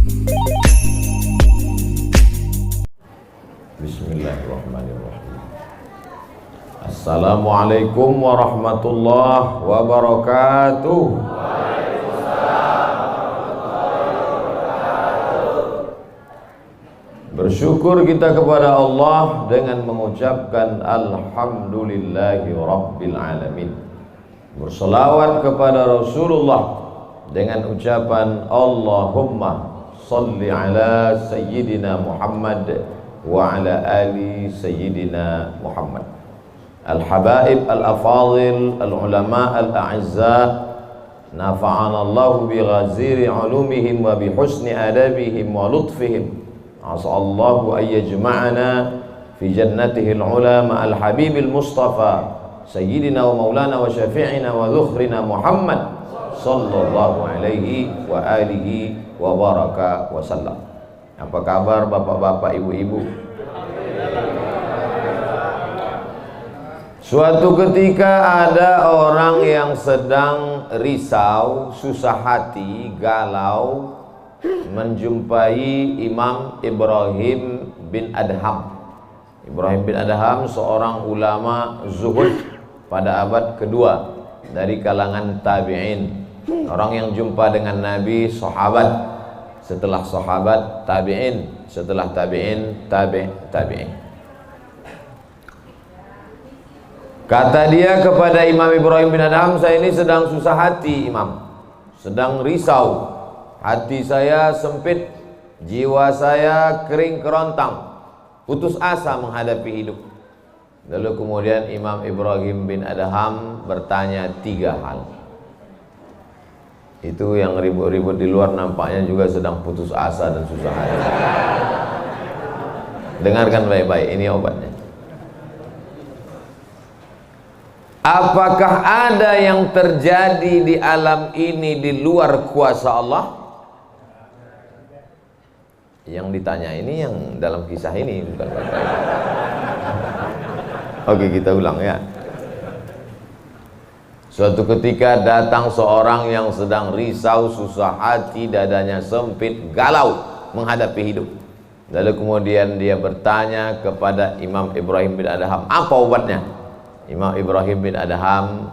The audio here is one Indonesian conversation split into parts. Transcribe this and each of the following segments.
Bismillahirrahmanirrahim. Assalamualaikum warahmatullahi wabarakatuh. Bersyukur kita kepada Allah dengan mengucapkan Alhamdulillahi Rabbil Alamin. Berselawat kepada Rasulullah dengan ucapan Allahumma salli ala Sayyidina Muhammad wa ala ali Sayyidina Muhammad. Al-habaib al-afadil al-ulama al-a'izza, nafa'ana Allahu bi ghaziri ulumihim wa bi husni adabihim wa lutfihim. As'allahu an yajma'ana fi jannatihi al-ula ma'al habibil mustafa sayyidina wa maulana wa syafi'ina wa dhukhrina Muhammad sallallahu alaihi wa alihi wa baraka wa sallam. Apa kabar bapak-bapak, ibu-ibu? Suatu ketika ada orang yang sedang risau, susah hati, galau, menjumpai Imam Ibrahim bin Adham. Ibrahim bin Adham seorang ulama zuhud pada abad kedua dari kalangan tabi'in. Orang yang jumpa dengan Nabi, sahabat, setelah sahabat tabi'in, setelah tabi'in tabi'in. Kata dia kepada Imam Ibrahim bin Adham, saya ini sedang susah hati Imam, sedang risau. Hati saya sempit, jiwa saya kering kerontang, putus asa menghadapi hidup. Lalu kemudian Imam Ibrahim bin Adham bertanya 3 hal. Itu yang ribut-ribut di luar nampaknya juga sedang putus asa dan susah hati. Dengarkan baik-baik, ini obatnya. Apakah ada yang terjadi di alam ini di luar kuasa Allah? Yang ditanya ini yang dalam kisah ini, bukan baik-baik. Oke, kita ulang ya. Suatu ketika datang seorang yang sedang risau, susah hati, dadanya sempit, galau menghadapi hidup. Lalu kemudian dia bertanya kepada Imam Ibrahim bin Adham, apa obatnya? Imam Ibrahim bin Adham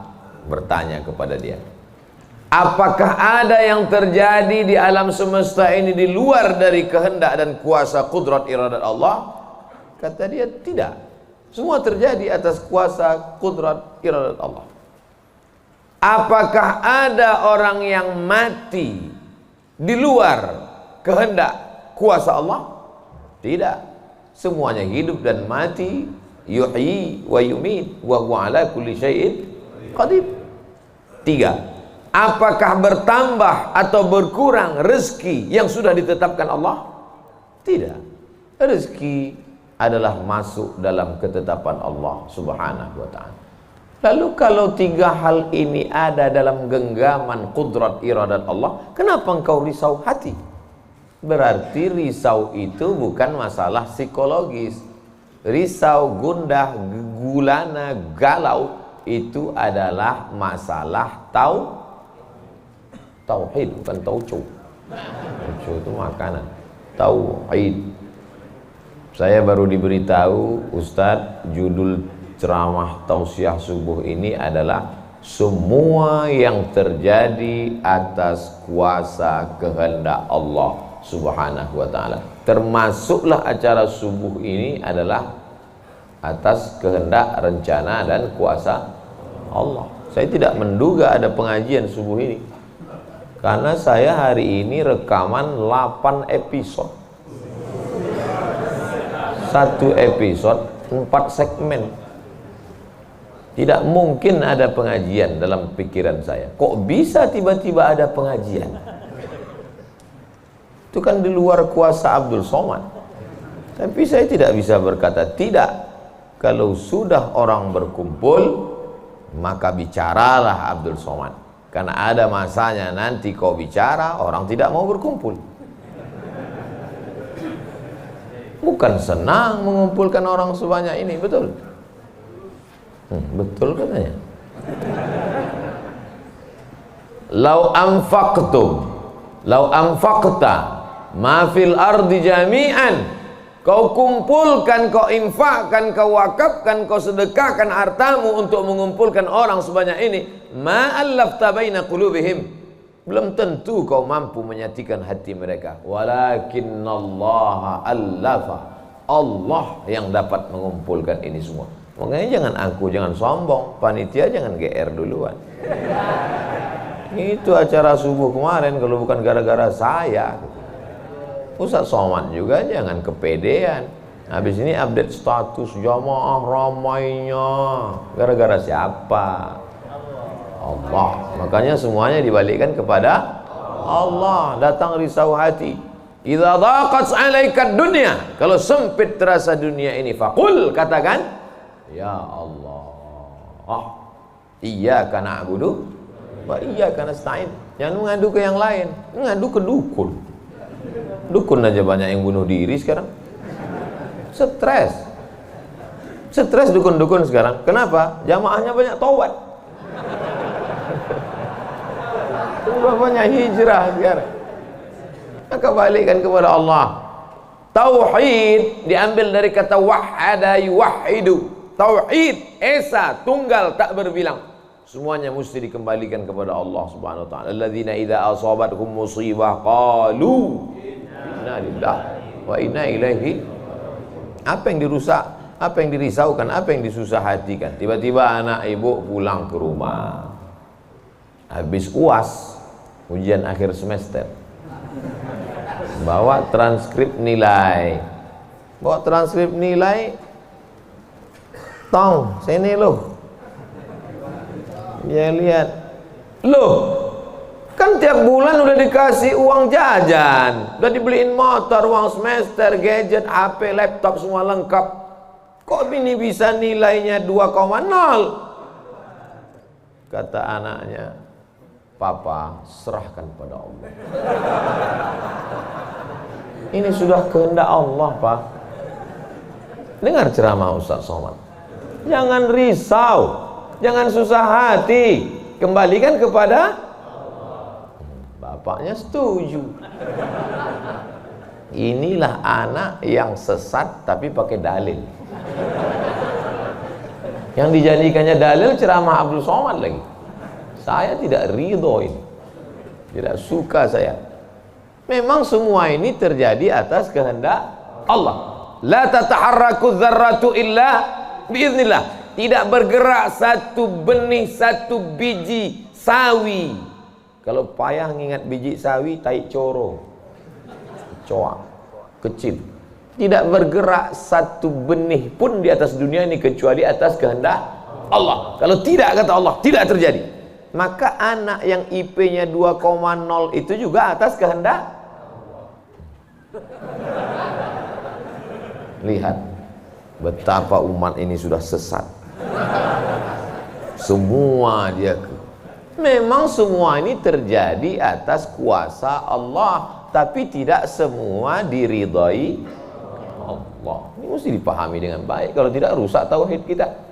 bertanya kepada dia, apakah ada yang terjadi di alam semesta ini di luar dari kehendak dan kuasa kudrat iradat Allah? Kata dia, tidak. Semua terjadi atas kuasa kudrat iradat Allah. Apakah ada orang yang mati di luar kehendak kuasa Allah? Tidak. Semuanya hidup dan mati, yuhyi wa yumit wa huwa ala kulli syai'in qadir. 3. Apakah bertambah atau berkurang rezeki yang sudah ditetapkan Allah? Tidak. Rezeki adalah masuk dalam ketetapan Allah subhanahu wa ta'ala. Lalu kalau 3 hal ini ada dalam genggaman kudrat iradat Allah, kenapa engkau risau hati? Berarti risau itu bukan masalah psikologis. Risau, gundah, gulana, galau itu adalah masalah tauhid, bukan tauco. Tauco itu makanan. Tauhid. Saya baru diberitahu, Ustadz, judul ceramah tausiah subuh ini adalah semua yang terjadi atas kuasa kehendak Allah subhanahu wa ta'ala. Termasuklah acara subuh ini adalah atas kehendak, rencana dan kuasa Allah. Saya tidak menduga ada pengajian subuh ini, karena saya hari ini rekaman 8 episode. 1 episode 4 segmen. Tidak mungkin ada pengajian dalam pikiran saya. Kok bisa tiba-tiba ada pengajian? Itu kan di luar kuasa Abdul Somad. Tapi saya tidak bisa berkata tidak. Kalau sudah orang berkumpul, maka bicaralah Abdul Somad. Karena ada masanya nanti kau bicara, orang tidak mau berkumpul. Bukan senang mengumpulkan orang sebanyak ini, betul? Betul katanya. Lau anfaqta ma fil ardi jami'an, kau kumpulkan, kau infakkan, kau wakafkan, kau sedekahkan hartamu untuk mengumpulkan orang sebanyak ini, ma allafta baina qulubihim, belum tentu kau mampu menyatukan hati mereka. Walakinnallaha allafa, Allah yang dapat mengumpulkan ini semua. Makanya jangan angku, jangan sombong, panitia jangan GR duluan. Itu acara subuh kemarin kalau bukan gara-gara saya. Ustaz Somad juga jangan kepedean. Habis ini update status jamaah ramainya. Gara-gara siapa? Allah. Makanya semuanya dibalikkan kepada Allah. Datang risau hati. Idza dhaqat 'alaika dunya, kalau sempit terasa dunia ini, faqul, katakan, ya Allah, iyyaka na'budu wa iyyaka nasta'in. Jangan mengadu ke yang lain, mengadu ke dukun. Dukun aja banyak yang bunuh diri sekarang. Stres dukun-dukun sekarang. Kenapa? Jamaahnya banyak taubat. Udah banyak hijrah sekarang. Maka balikkan kepada Allah. Tauhid diambil dari kata wahada yuwahidu. Tauhid, esa, tunggal, tak berbilang. Semuanya mesti dikembalikan kepada Allah Subhanahu wa taala. Alladzina idza asabatkum musibah qalu inna lillahi wa inna ilaihi. Apa yang dirusak, apa yang dirisaukan, apa yang disusah hatikan. Tiba-tiba anak ibu pulang ke rumah, habis UAS, ujian akhir semester, bawa transkrip nilai, tong sini loh. Dia lihat, loh, kan tiap bulan udah dikasih uang jajan, udah dibeliin motor, uang semester, gadget, HP, laptop, semua lengkap. Kok ini bisa nilainya 2,0? Kata anaknya, Papa, serahkan pada Allah. Ini sudah kehendak Allah, Pak. Dengar ceramah Ustaz Somad. Jangan risau, jangan susah hati, kembalikan kepada bapaknya. Setuju. Inilah anak yang sesat tapi pakai dalil. Yang dijadikannya dalil ceramah Abdul Somad lagi. Saya tidak ridho ini, tidak suka saya. Memang semua ini terjadi atas kehendak Allah. La tataharraku dzarratu illa biiznillah. Tidak bergerak satu benih, satu biji sawi. Kalau payah ngingat biji sawi, tai coro, coak, kecil. Tidak bergerak satu benih pun di atas dunia ini kecuali atas kehendak Allah. Kalau tidak, kata Allah, tidak terjadi. Maka anak yang IP-nya 2,0 itu juga atas kehendak. Lihat betapa umat ini sudah sesat. Semua dia memang semua ini terjadi atas kuasa Allah, tapi tidak semua diridhai Allah. Ini mesti dipahami dengan baik, kalau tidak rusak tauhid kita.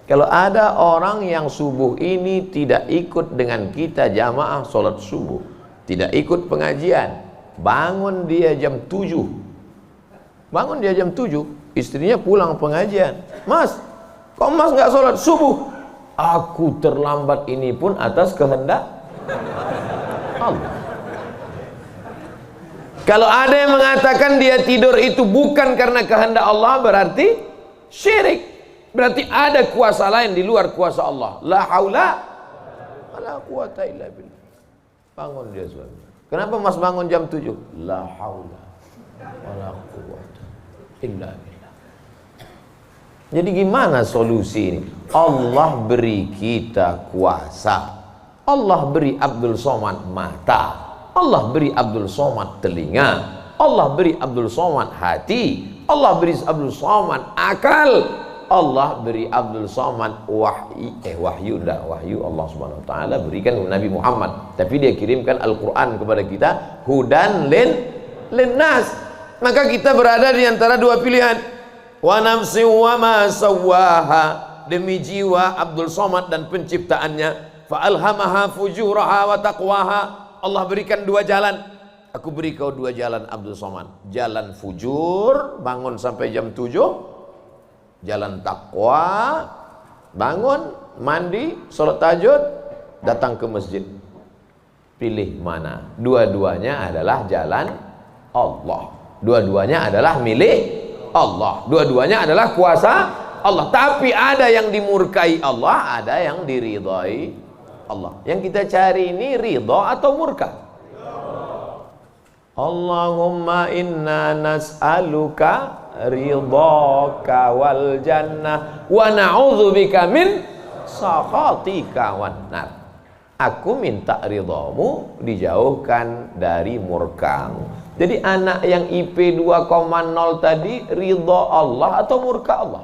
Kalau ada orang yang subuh ini tidak ikut dengan kita jamaah sholat subuh, tidak ikut pengajian, bangun dia jam 7, istrinya pulang pengajian, Mas, kok Mas nggak sholat subuh? Aku terlambat, ini pun atas kehendak Allah. Kalau ada yang mengatakan dia tidur itu bukan karena kehendak Allah, berarti syirik. Berarti ada kuasa lain di luar kuasa Allah. La haula wala quwata illa billah. Bangun dia suami. Kenapa Mas bangun jam 7? La haula wala quwata illa billah. Jadi gimana solusi ini? Allah beri kita kuasa. Allah beri Abdul Somad mata. Allah beri Abdul Somad telinga. Allah beri Abdul Somad hati. Allah beri Abdul Somad akal. Allah beri Abdul Somad wahyu Allah Subhanahu wa taala berikan Nabi Muhammad, tapi dia kirimkan Al-Qur'an kepada kita, hudan linnas. Maka kita berada di antara dua pilihan. Wa nafsi wa ma sawwaha, demi jiwa Abdul Somad dan penciptaannya, fa alhamaha fujuraha wa taqwaha. Allah berikan dua jalan. aku beri kau 2 jalan Abdul Somad. Jalan fujur, bangun sampai jam 7. Jalan takwa, bangun, mandi, sholat tahajud, datang ke masjid. Pilih mana? Dua-duanya adalah jalan Allah. Dua-duanya adalah milik Allah. Dua-duanya adalah kuasa Allah. Tapi ada yang dimurkai Allah, ada yang diridhai Allah. Yang kita cari ini ridha atau murka? Allahumma inna nas'aluka ridhaka wal jannah wa na'udzubika min sakhatika wan nar. Aku minta ridhamu, dijauhkan dari murkamu. Jadi anak yang IP 2,0 tadi ridha Allah atau murka Allah?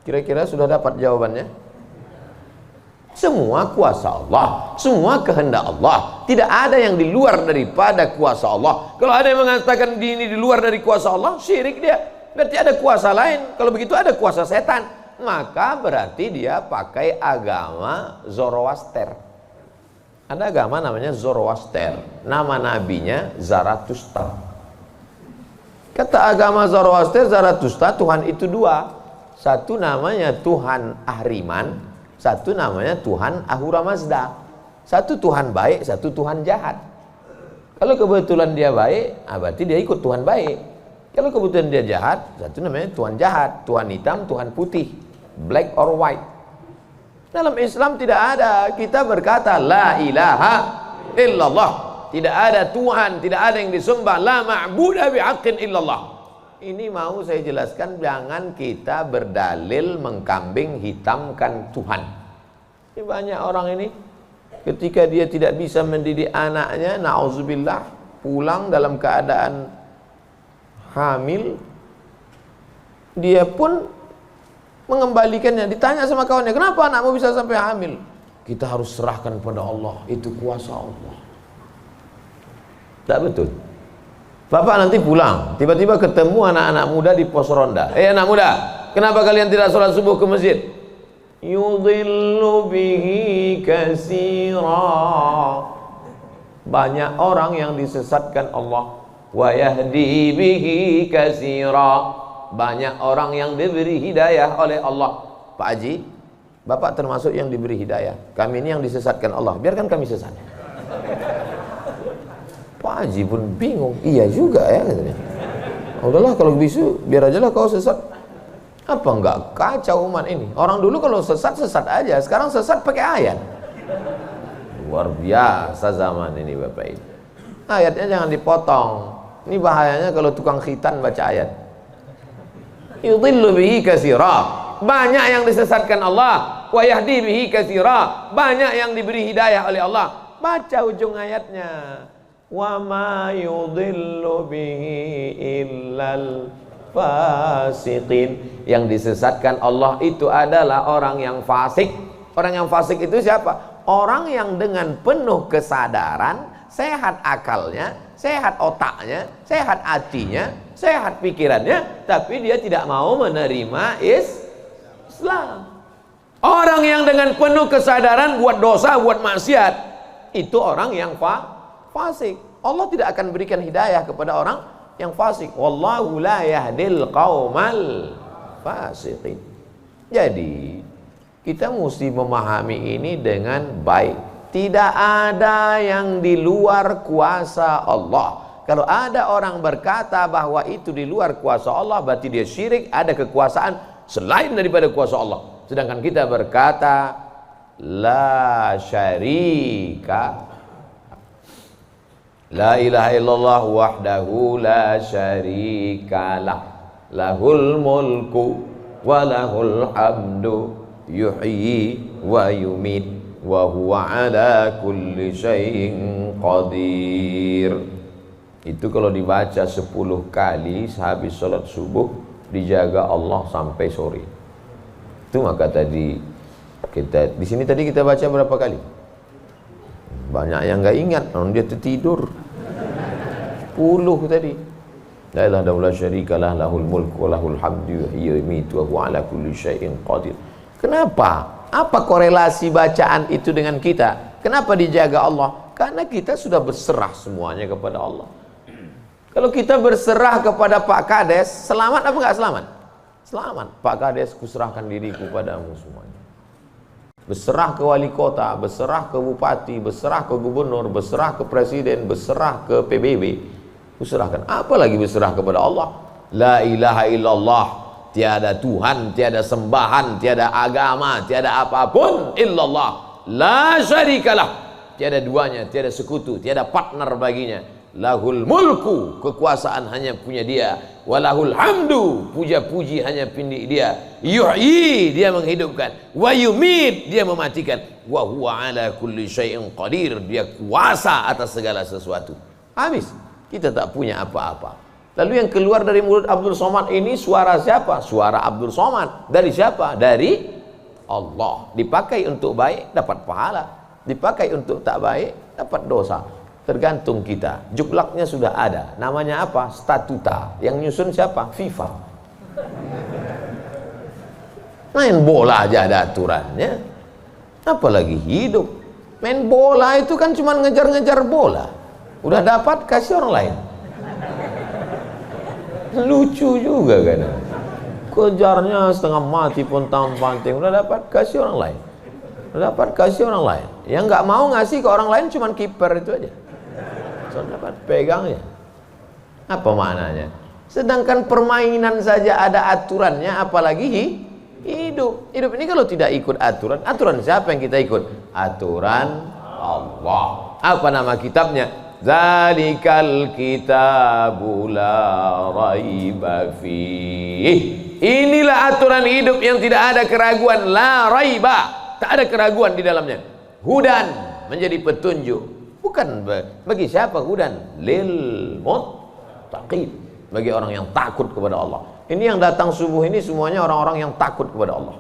Kira-kira sudah dapat jawabannya? Semua kuasa Allah, semua kehendak Allah. Tidak ada yang di luar daripada kuasa Allah. Kalau ada yang mengatakan ini di luar dari kuasa Allah, syirik dia. Berarti ada kuasa lain. Kalau begitu ada kuasa setan. Maka berarti dia pakai agama Zoroaster. Ada agama namanya Zoroaster. Nama nabinya Zarathustra. Kata agama Zoroaster, Zarathustra, Tuhan itu 2. Satu namanya Tuhan Ahriman, satu namanya Tuhan Ahura Mazda. Satu Tuhan baik, satu Tuhan jahat. Kalau kebetulan dia baik, berarti dia ikut Tuhan baik. Kalau kebetulan dia jahat, satu namanya Tuhan jahat. Tuhan hitam, Tuhan putih, black or white. Dalam Islam tidak ada. Kita berkata la ilaha illallah. Tidak ada Tuhan, tidak ada yang disembah. La ma'buda bihaqqin illallah. Ini mau saya jelaskan, jangan kita berdalil mengkambing hitamkan Tuhan. Ini banyak orang ini ketika dia tidak bisa mendidik anaknya, na'udzubillah, pulang dalam keadaan hamil, dia pun mengembalikannya. Ditanya sama kawannya, kenapa anakmu bisa sampai hamil? Kita harus serahkan pada Allah, itu kuasa Allah. Tak betul. Bapak nanti pulang, tiba-tiba ketemu anak-anak muda di pos ronda. Anak muda, kenapa kalian tidak sholat subuh ke masjid? Yudhillu bihi katsira. Banyak orang yang disesatkan Allah. Wa yahdi bihi katsira. Banyak orang yang diberi hidayah oleh Allah. Pak Haji, Bapak termasuk yang diberi hidayah. Kami ini yang disesatkan Allah. Biarkan kami sesat. Pak Haji pun bingung. Iya juga ya katanya. Udahlah kalau bisu, biar aja lah kau sesat. Apa enggak kacau umat ini? Orang dulu kalau sesat aja. Sekarang sesat pakai ayat. Luar biasa zaman ini Bapak ini. Ayatnya jangan dipotong. Ini bahayanya kalau tukang khitan baca ayat. Yudhillu bihi katsira. Banyak yang disesatkan Allah. Wa yahdi bihi katsira. Banyak yang diberi hidayah oleh Allah. Baca ujung ayatnya. Wa ma yudhillu bihi illal fasiqin. Yang disesatkan Allah itu adalah orang yang fasik. Orang yang fasik itu siapa? Orang yang dengan penuh kesadaran, sehat akalnya, sehat otaknya, sehat hatinya, sehat pikirannya, tapi dia tidak mau menerima Islam. Orang yang dengan penuh kesadaran buat dosa, buat maksiat, itu orang yang fasik. Allah tidak akan berikan hidayah kepada orang yang fasik. Wallahu la yahdil qaumal fasiqin. Jadi kita mesti memahami ini dengan baik. Tidak ada yang di luar kuasa Allah. Kalau ada orang berkata bahwa itu di luar kuasa Allah, berarti dia syirik, ada kekuasaan selain daripada kuasa Allah. Sedangkan kita berkata la syarika, la ilaha illallah wahdahu la syarikalah, lahul mulku wa lahul hamdu yuhyi wa yumit wa huwa ala kulli syai'in qadir. Itu kalau dibaca 10 kali sehabis sholat subuh, dijaga Allah sampai sore. Itu maka tadi kita di sini tadi kita baca berapa kali? Banyak yang nggak ingat, dia tertidur. 10 tadi. La ilaha illallah syarikalah, lahul mulku wa lahul hamdu yuhyi wa yumiitu wa huwa ala kulli syai'in qadir. Kenapa? Apa korelasi bacaan itu dengan kita? Kenapa dijaga Allah? Karena kita sudah berserah semuanya kepada Allah. Kalau kita berserah kepada Pak Kades, selamat apa enggak selamat? Selamat. Pak Kades, kuserahkan diriku padamu semuanya. Berserah ke wali kota, berserah ke bupati, berserah ke gubernur, berserah ke presiden, berserah ke PBB. Kuserahkan. Apalagi berserah kepada Allah. La ilaha illallah. Tiada Tuhan, tiada sembahan, tiada agama, tiada apapun illallah. La syarikalah. Tiada duanya, tiada sekutu, tiada partner baginya. Lahul mulku, kekuasaan hanya punya dia. Walahul hamdu, puja-puji hanya punya dia. Yuhyi, dia menghidupkan. Wa yumit, dia mematikan. Wa huwa ala kulli syai'in qadir, dia kuasa atas segala sesuatu. Habis, kita tak punya apa-apa. Lalu yang keluar dari mulut Abdul Somad ini suara siapa? Suara Abdul Somad. Dari siapa? Dari Allah. Dipakai untuk baik, dapat pahala. Dipakai untuk tak baik, dapat dosa. Tergantung kita. Juklaknya sudah ada. Namanya apa? Statuta. Yang nyusun siapa? FIFA. Main bola aja ada aturannya. Apalagi hidup. Main bola itu kan cuma ngejar-ngejar bola. Udah dapat, kasih orang lain. Lucu juga kan. Kejarnya setengah mati pun tampanting. Udah dapat, kasih orang lain. Udah dapat, kasih orang lain. Yang nggak mau ngasih ke orang lain cuma kiper itu aja. Dapat pegangnya. Apa maknanya? Sedangkan permainan saja ada aturannya, apalagi hidup. Hidup ini kalau tidak ikut aturan, aturan siapa yang kita ikut? Aturan Allah. Apa nama kitabnya? Zalikal kitabu la raiba fih. Inilah aturan hidup yang tidak ada keraguan, la raiba. Tak ada keraguan di dalamnya. Hudan, menjadi petunjuk. Bukan bagi siapa hudan? Lil muttaqin, bagi orang yang takut kepada Allah. Ini yang datang subuh ini semuanya orang-orang yang takut kepada Allah.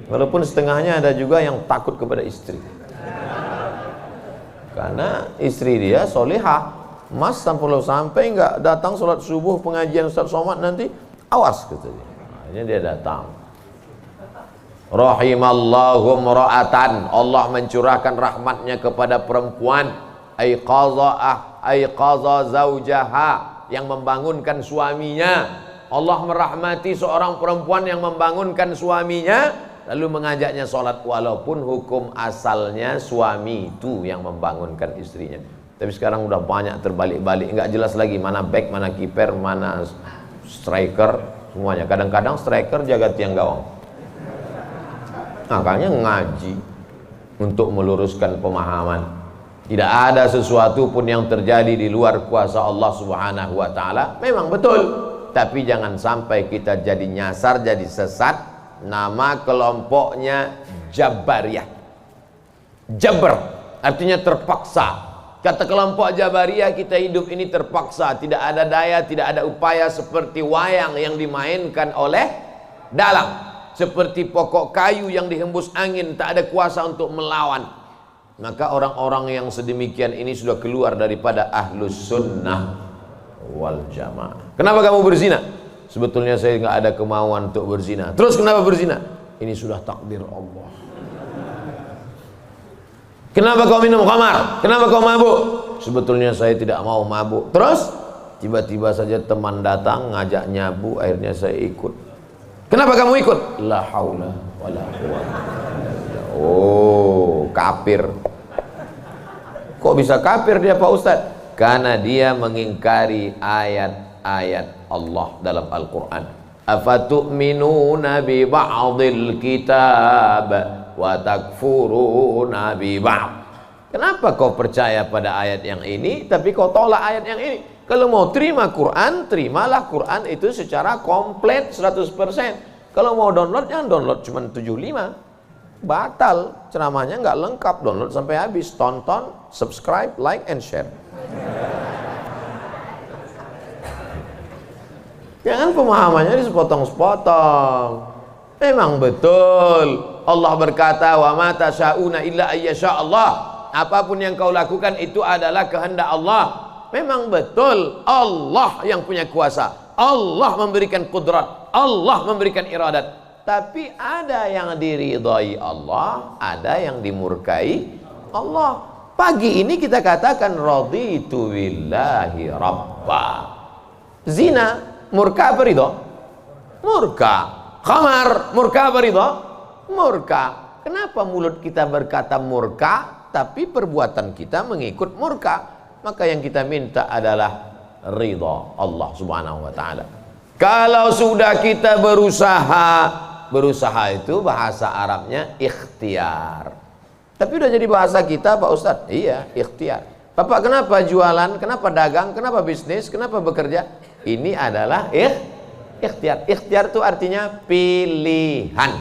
Walaupun setengahnya ada juga yang takut kepada istri. Karena istri dia solihah. Mas sampai nggak datang sholat subuh pengajian Ustaz Somad nanti, awas katanya. Akhirnya dia datang. Rahimallahu mra'atan, Allah mencurahkan rahmatnya kepada perempuan aiqaza zaujaha, yang membangunkan suaminya. Allah merahmati seorang perempuan yang membangunkan suaminya lalu mengajaknya sholat, walaupun hukum asalnya suami itu yang membangunkan istrinya. Tapi sekarang udah banyak terbalik-balik, nggak jelas lagi mana back, mana kiper, mana striker, semuanya. Kadang-kadang striker jaga tiang gawang. Makanya ngaji untuk meluruskan pemahaman. Tidak ada sesuatu pun yang terjadi di luar kuasa Allah Subhanahu wa taala. Memang betul, tapi jangan sampai kita jadi nyasar, jadi sesat. Nama kelompoknya Jabariyah. Jabr artinya terpaksa. Kata kelompok Jabariyah, kita hidup ini terpaksa, tidak ada daya, tidak ada upaya, seperti wayang yang dimainkan oleh dalang. Seperti pokok kayu yang dihembus angin, tak ada kuasa untuk melawan. Maka orang-orang yang sedemikian ini sudah keluar daripada ahlus sunnah wal jamaah. Kenapa kamu berzina? Sebetulnya saya nggak ada kemauan untuk berzina. Terus kenapa berzina? Ini sudah takdir Allah. Kenapa kau minum khamar? Kenapa kau mabuk? Sebetulnya saya tidak mau mabuk. Terus tiba-tiba saja teman datang ngajak nyabu, akhirnya saya ikut. Kenapa kamu ikut? La haula wala quwwata. Oh, kafir. Kok bisa kafir dia Pak Ustaz? Karena dia mengingkari ayat-ayat Allah dalam Al-Quran. Afatu'minuna bi ba'dil kitab wa takfuruna bi ba'd. Kenapa kau percaya pada ayat yang ini tapi kau tolak ayat yang ini? Kalau mau terima Quran, terimalah Quran itu secara komplit 100%. Kalau mau download, jangan download cuma 75. Batal, ceramahnya nggak lengkap, download sampai habis. Tonton, subscribe, like, and share. Jangan pemahamannya sepotong-sepotong. Memang betul Allah berkata, wa ma tasyauna illa ayyasha Allah. Apapun yang kau lakukan itu adalah kehendak Allah. Memang betul Allah yang punya kuasa, Allah memberikan kudrat, Allah memberikan iradat. Tapi ada yang diridhai Allah, ada yang dimurkai Allah. Pagi ini kita katakan raditu billahi rabba. Zina murka apa ridho? Murka. Khamar murka apa ridho? Murka. Kenapa mulut kita berkata murka tapi perbuatan kita mengikut murka? Maka yang kita minta adalah ridha Allah Subhanahu wa taala. Kalau sudah kita berusaha itu bahasa Arabnya ikhtiar. Tapi udah jadi bahasa kita Pak Ustadz. Iya, ikhtiar. Bapak kenapa jualan, kenapa dagang, kenapa bisnis, kenapa bekerja? Ini adalah ikhtiar. Ikhtiar itu artinya pilihan.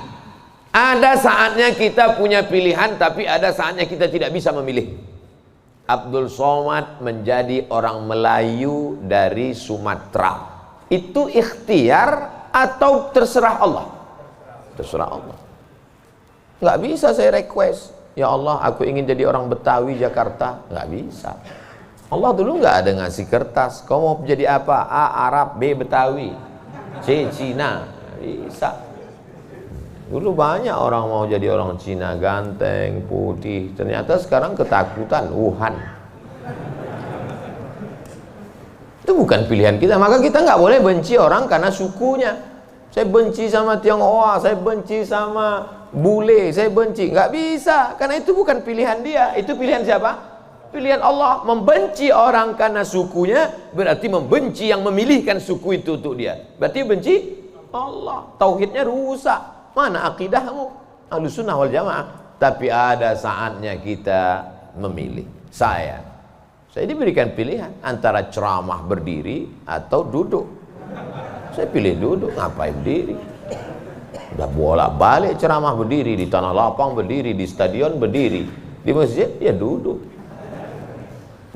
Ada saatnya kita punya pilihan, tapi ada saatnya kita tidak bisa memilih. Abdul Somad menjadi orang Melayu dari Sumatera. Itu ikhtiar atau terserah Allah? Terserah Allah. Nggak bisa saya request. Ya Allah, aku ingin jadi orang Betawi Jakarta. Nggak bisa. Allah dulu nggak ada ngasih kertas. Kau mau jadi apa? A. Arab, B. Betawi, C. Cina. Bisa. Dulu banyak orang mau jadi orang Cina, ganteng, putih. Ternyata sekarang ketakutan, Wuhan. Itu bukan pilihan kita. Maka kita nggak boleh benci orang karena sukunya. Saya benci sama Tionghoa, saya benci sama bule, saya benci. Nggak bisa, karena itu bukan pilihan dia. Itu pilihan siapa? Pilihan Allah. Membenci orang karena sukunya berarti membenci yang memilihkan suku itu untuk dia. Berarti benci Allah. Tauhidnya rusak. Mana akidahmu? Ahlussunnah wal jamaah. Tapi ada saatnya kita memilih. Saya diberikan pilihan antara ceramah berdiri atau duduk. Saya pilih duduk. Ngapain berdiri? Udah bolak-balik ceramah berdiri, di tanah lapang berdiri, di stadion berdiri, di masjid ya duduk.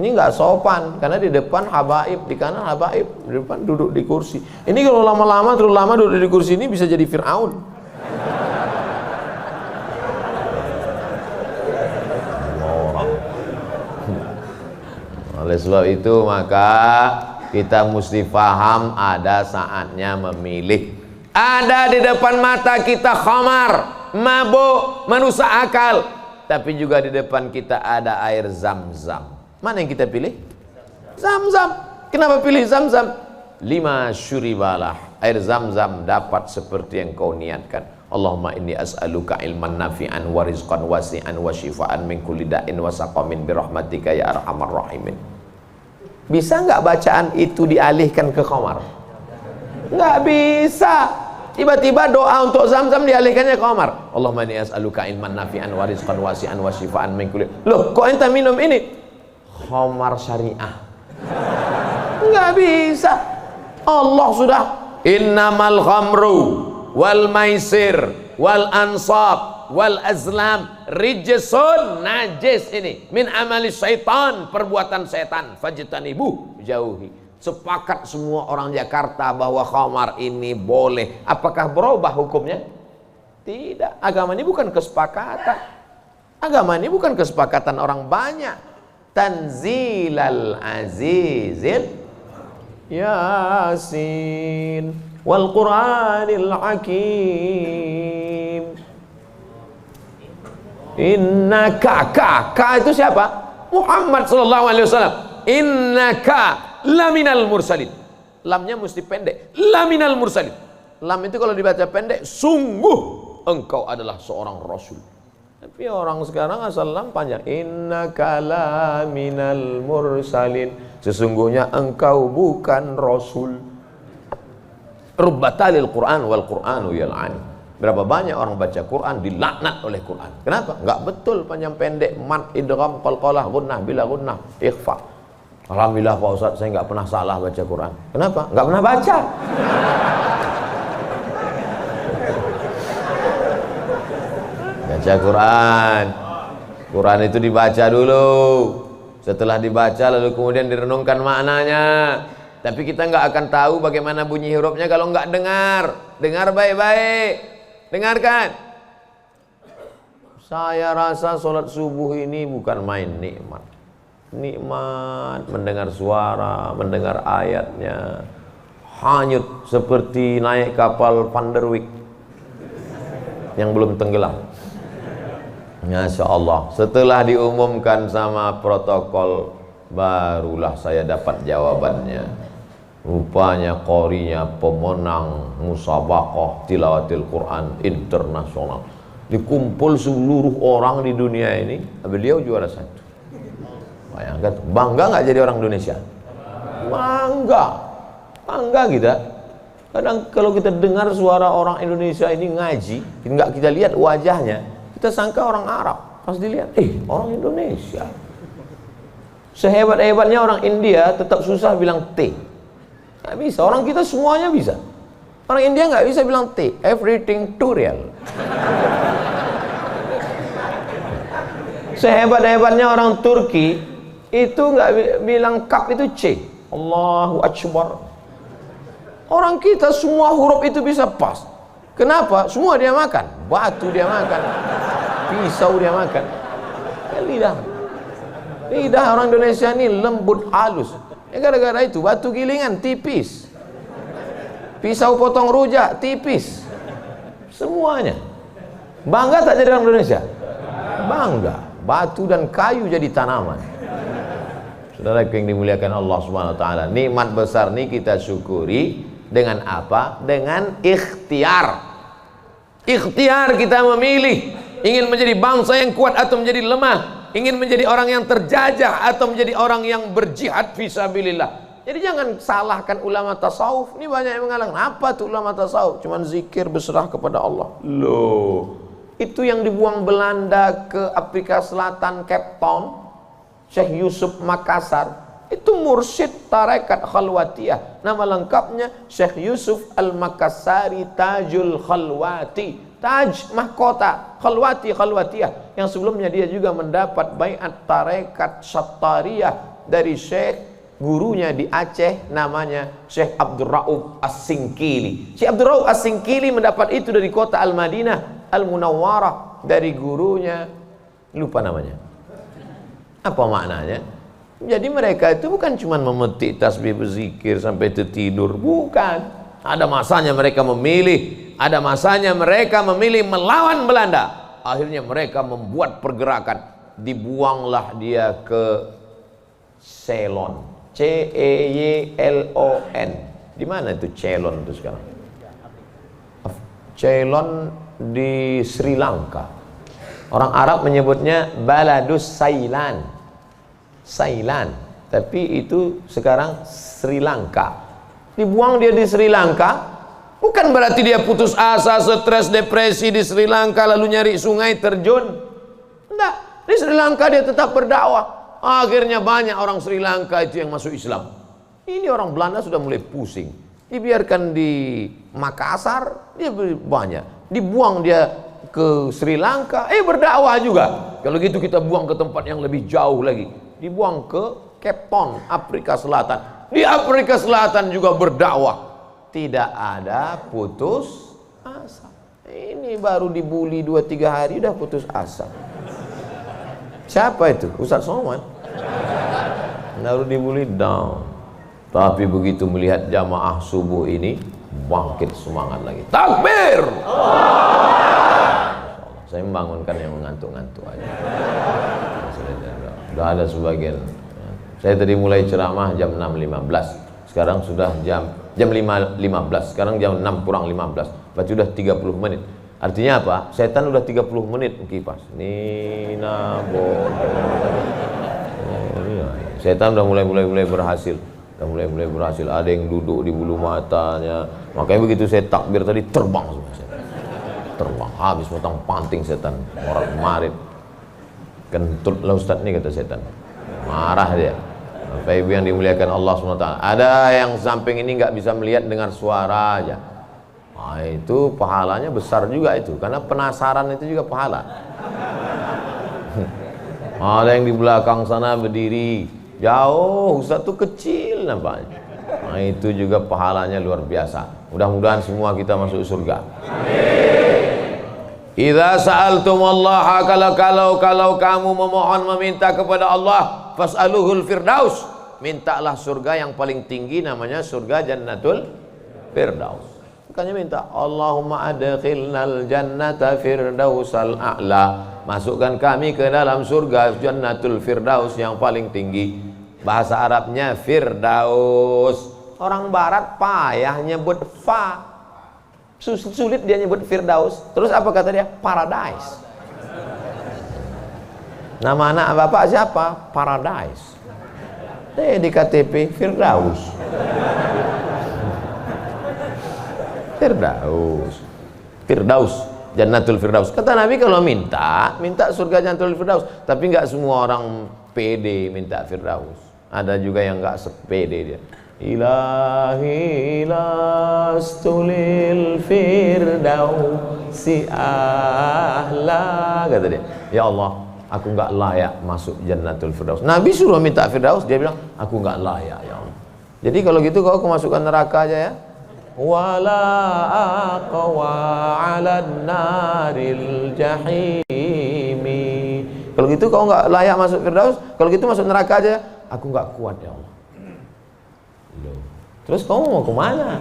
Ini nggak sopan karena di depan habaib, di kanan habaib, di depan duduk di kursi. Ini kalau lama-lama terlalu lama duduk di kursi ini bisa jadi Fir'aun. Oleh sebab itu maka kita mesti paham ada saatnya memilih. Ada di depan mata kita khamar, mabuk, merusak akal. Tapi juga di depan kita ada air Zam-Zam. Mana yang kita pilih? Zam-Zam. Kenapa pilih Zam-Zam? 5 syuribalah. Air Zam-Zam dapat seperti yang kau niatkan. Allahumma inni as'aluka ilman nafi'an wa rizqan wasi'an wa shifaan min kulli da'in wa saqamin birahmatika ya arhamar rahimin. Bisa nggak bacaan itu dialihkan ke khamar? Nggak bisa. Tiba-tiba doa untuk Zam-Zam dialihkannya ke khamar. Allahumma inni as'aluka ilman nafi'an wa rizqan wasi'an wa shifaan min kulli. Loh, kok ente minum ini? Khamar syariah. Nggak bisa. Allah sudah innamal khamru wal maisir wal ansab wal azlam rijsun, najis ini, min amali syaitan, perbuatan setan, fajtanibuh, jauhi. Sepakat semua orang Jakarta bahwa khamar ini boleh. Apakah berubah hukumnya? Tidak. Agama ini bukan kesepakatan. Agama ini bukan kesepakatan orang banyak. Tanzilal azizil Yasin wal Qur'anil Hakim. Innaka, ka itu siapa? Muhammad sallallahu alaihi wasallam. Innaka laminal mursalin. Lamnya mesti pendek. Laminal mursalin. Lam itu kalau dibaca pendek, sungguh engkau adalah seorang rasul. Tapi orang sekarang asal lam panjang. Innaka laminal mursalin. Sesungguhnya engkau bukan rasul. Rubbatalil Quran wal Quranu yal'ani. Berapa banyak orang baca Quran dilaknat oleh Quran. Kenapa? Enggak betul panjang pendek, mat, idgham, qalqalah, gunnah, bila gunnah, ikhfa. Alhamdulillah Pak Ustaz, saya enggak pernah salah baca Quran. Kenapa? Enggak pernah baca. Baca Quran. Quran itu dibaca dulu. Setelah dibaca lalu kemudian direnungkan maknanya. Tapi kita enggak akan tahu bagaimana bunyi hurufnya kalau enggak dengar. Dengar baik-baik. Dengarkan. Saya rasa sholat subuh ini bukan main nikmat. Nikmat mendengar suara, mendengar ayatnya. Hanyut seperti naik kapal Van der Wijk yang belum tenggelam. Masya Allah, setelah diumumkan sama protokol, barulah saya dapat jawabannya. Rupanya qorinya pemenang musabaqah tilawatil Quran internasional. Dikumpul seluruh orang di dunia ini, beliau juara 1. Bayangkan, bangga nggak jadi orang Indonesia? Bangga, bangga kita. Kadang kalau kita dengar suara orang Indonesia ini ngaji, nggak kita lihat wajahnya, kita sangka orang Arab. Pas dilihat, orang Indonesia. Sehebat-hebatnya orang India tetap susah bilang T. Nggak bisa, orang kita semuanya bisa. Orang India nggak bisa bilang T, everything too real. Sehebat-hebatnya orang Turki itu nggak bilang kap itu C. Allahu Akbar. Orang kita semua huruf itu bisa pas. Kenapa? Semua dia makan. Batu dia makan, pisau dia makan. Lidah orang Indonesia ini lembut halus. Gara-gara itu batu gilingan tipis, pisau potong rujak tipis, semuanya. Bangga tak jadi orang Indonesia? Bangga. Batu dan kayu jadi tanaman. Saudara yang dimuliakan Allah Subhanahu wa taala, nikmat besar ini kita syukuri dengan apa? Dengan ikhtiar. Ikhtiar kita memilih ingin menjadi bangsa yang kuat atau menjadi lemah, ingin menjadi orang yang terjajah atau menjadi orang yang berjihad fisabilillah. Jadi jangan salahkan ulama tasawuf. Ini banyak yang mengatakan, apa tuh ulama tasawuf? Cuman zikir berserah kepada Allah. Loh, itu yang dibuang Belanda ke Afrika Selatan, Cape Town, Syekh Yusuf Makassar, itu mursyid tarekat khalwatiyah. Nama lengkapnya Syekh Yusuf Al-Makassari Tajul Khalwati, Taj mahkota, Khalwati Khalwatiyah, yang sebelumnya dia juga mendapat baiat tarekat Syattariyah dari Syekh gurunya di Aceh, namanya Syekh Abdul Rauf As-Singkili. Syekh Abdul Rauf As-Singkili mendapat itu dari kota Al-Madinah Al-Munawwarah, dari gurunya, lupa namanya. Apa maknanya? Jadi mereka itu bukan cuma memetik tasbih berzikir sampai tertidur, bukan. Ada masanya mereka memilih, ada masanya mereka memilih melawan Belanda. Akhirnya mereka membuat pergerakan, dibuanglah dia ke Ceylon, C-E-Y-L-O-N. Di mana itu Ceylon itu sekarang? Ceylon di Sri Lanka. Orang Arab menyebutnya Baladus Sailan, Sailan, tapi itu sekarang Sri Lanka. Dibuang dia di Sri Lanka, bukan berarti dia putus asa, stres, depresi di Sri Lanka lalu nyari sungai terjun. Enggak, di Sri Lanka dia tetap berdakwah. Akhirnya banyak orang Sri Lanka itu yang masuk Islam. Ini orang Belanda sudah mulai pusing. Dibiarkan di Makassar, dia banyak. Dibuang dia ke Sri Lanka, berdakwah juga. Kalau gitu kita buang ke tempat yang lebih jauh lagi. Dibuang ke Cape Town, Afrika Selatan. Di Afrika Selatan juga berdakwah. Tidak ada putus asa. Ini baru dibully 2-3 hari udah putus asa. Siapa itu? Ustaz Somad. Baru dibully down. Tapi begitu melihat jamaah subuh ini, bangkit semangat lagi. Takbir! Saya membangunkan yang mengantuk-ngantuk aja. Sudah ada sebagian. Saya tadi mulai ceramah jam 6.15. Sekarang sudah jam 5.15. Sekarang jam 6 kurang 15. Berarti sudah 30 menit. Artinya apa? Setan udah 30 menit kipas. Nina setan udah mulai berhasil. Udah mulai berhasil. Ada yang duduk di bulu matanya. Makanya begitu saya takbir tadi terbang semua setan. Terbang habis potong panting setan. Morat marit. Kentut lah Ustaz nih, kata setan. Marah dia. Bapak Ibu yang dimuliakan Allah SWT, ada yang samping ini nggak bisa melihat dengar suara aja. Nah, itu pahalanya besar juga itu, karena penasaran itu juga pahala. Ada yang di belakang sana berdiri jauh, Ustaz tuh kecil nampaknya. Nah, itu juga pahalanya luar biasa. Mudah-mudahan semua kita masuk surga. Idza sa'altumullaha, kalau kamu memohon meminta kepada Allah, fas'aluhul firdaus, mintalah surga yang paling tinggi, namanya surga Jannatul Firdaus. Makanya minta Allahumma adkhilnal jannata firdausal a'la. Masukkan kami ke dalam surga Jannatul Firdaus yang paling tinggi. Bahasa Arabnya Firdaus. Orang barat payah nyebut fa. Sulit dia nyebut Firdaus. Terus apa kata dia? Paradise. Nama anak bapak siapa? Paradise. Di KTP Firdaus. Firdaus, Jannatul Firdaus. Kata Nabi kalau minta surga Jannatul Firdaus. Tapi nggak semua orang pede minta Firdaus. Ada juga yang nggak sepede dia. Ilahi lastulil firdausi ahla, kata dia. Ya Allah, aku nggak layak masuk Jannatul Firdaus. Nabi suruh minta Firdaus, dia bilang aku nggak layak ya Allah. Jadi kalau gitu kau masukkan neraka aja ya. Wala aqwa 'alan naril jahimi. Kalau gitu kau nggak layak masuk Firdaus, kalau gitu masuk neraka aja. Aku nggak kuat ya Allah. Terus kamu mau kemana?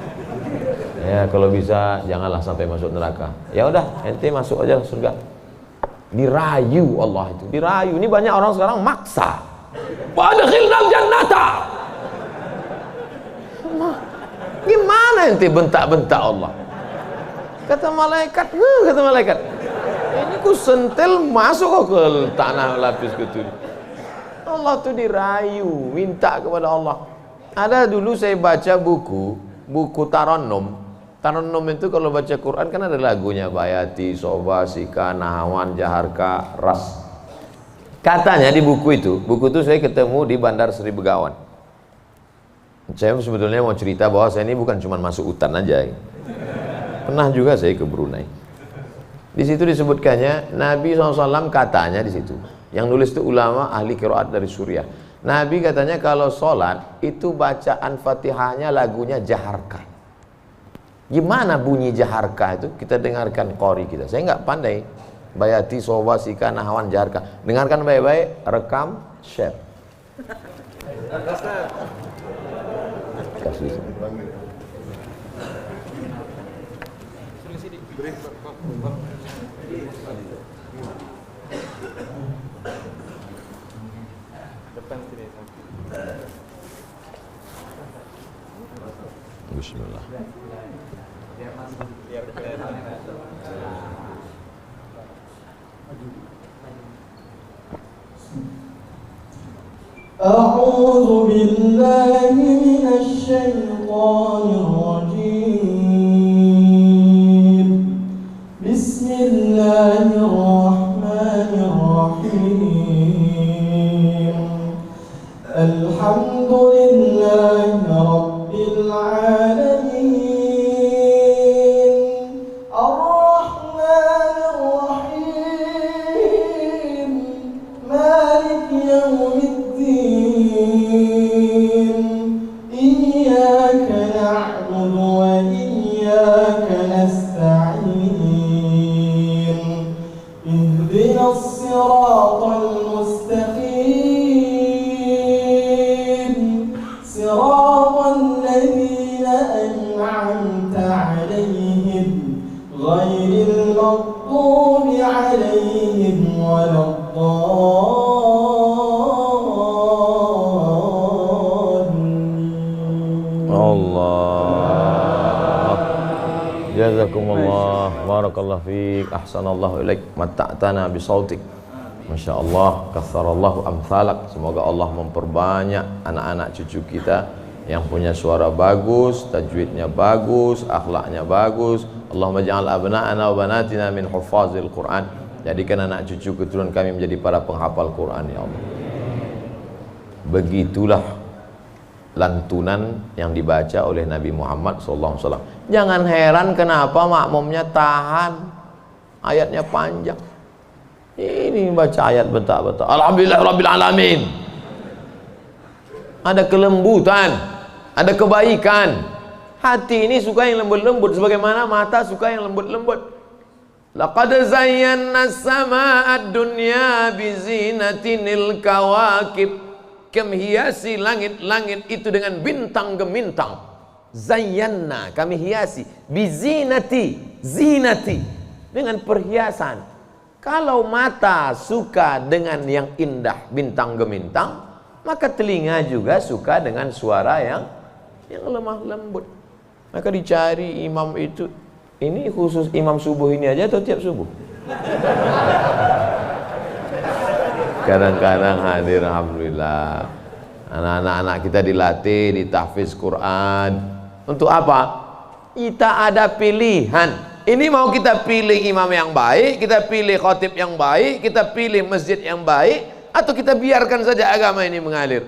Ya kalau bisa janganlah sampai masuk neraka. Ya udah, ente masuk aja surga. Dirayu Allah itu, dirayu. Ini banyak orang sekarang maksa. Wa adkhilnal jannata. Gimana ente bentak-bentak Allah? Kata malaikat, ini ku sentil masuk ke tanah lapis ketujuh. Allah tuh dirayu, minta kepada Allah. Ada dulu saya baca buku Tarannum. Tarannum itu kalau baca Quran kan ada lagunya, Bayati, Soba, Sika, Nahawan, Jaharka, Ras. Katanya di buku itu saya ketemu di Bandar Seri Begawan. Saya sebetulnya mau cerita bahwa saya ini bukan cuma masuk hutan aja. Pernah juga saya ke Brunei. Di situ disebutkannya Nabi SAW katanya di situ. Yang nulis itu ulama ahli qiraat dari Suriah. Nabi katanya kalau sholat itu bacaan Fatihahnya lagunya Jaharka. Gimana bunyi Jaharka itu? Kita dengarkan qori kita. Saya nggak pandai. Bayati, Soba, Sika, Nahawan, Jaharka. Dengarkan baik-baik, rekam, share. Kasih. Bismillah. أعوذ بالله من الشيطان الرجيم. بسم الله الرحمن الرحيم. الحمد لله رب العالمين. الرحمن الرحيم. مالك يوم إياك نعبد وإياك نستعين. اهدنا الصراط المستقيم. صراط الذين أنعمت عليهم غير المغضوب عليهم ولا Jazakumullah, barakallahu fiik, ahsanallahu ilaik, mata'tana bisautik. Masya Allah, katsarallahu amsalak. Semoga Allah memperbanyak anak-anak cucu kita yang punya suara bagus, tajwidnya bagus, akhlaknya bagus. Allahumma ja'al abna'ana wa banatina min hufazil Quran. Jadikan anak cucu keturunan kami menjadi para penghafal Quran ya Allah. Begitulah lantunan yang dibaca oleh Nabi Muhammad SAW. Jangan heran kenapa makmumnya tahan, ayatnya panjang. Ini baca ayat bentak-bentak. Alhamdulillah Rabbil Alamin. Ada kelembutan, ada kebaikan. Hati ini suka yang lembut-lembut, sebagaimana mata suka yang lembut-lembut. Laqad zayyana as-samaa'a ad-dunya bi zinatinil kawakib. Kami hiasi langit-langit itu dengan bintang gemintang. Zayyana, kami hiasi, bizinati, zinati, dengan perhiasan. Kalau mata suka dengan yang indah, bintang gemintang, maka telinga juga suka dengan suara yang lemah lembut. Maka dicari imam itu, ini khusus imam subuh ini aja atau tiap subuh? Kadang-kadang hadir, alhamdulillah. Anak-anak kita dilatih, ditahfiz Quran. Untuk apa? Kita ada pilihan. Ini mau kita pilih imam yang baik, kita pilih khatib yang baik, kita pilih masjid yang baik, atau kita biarkan saja agama ini mengalir.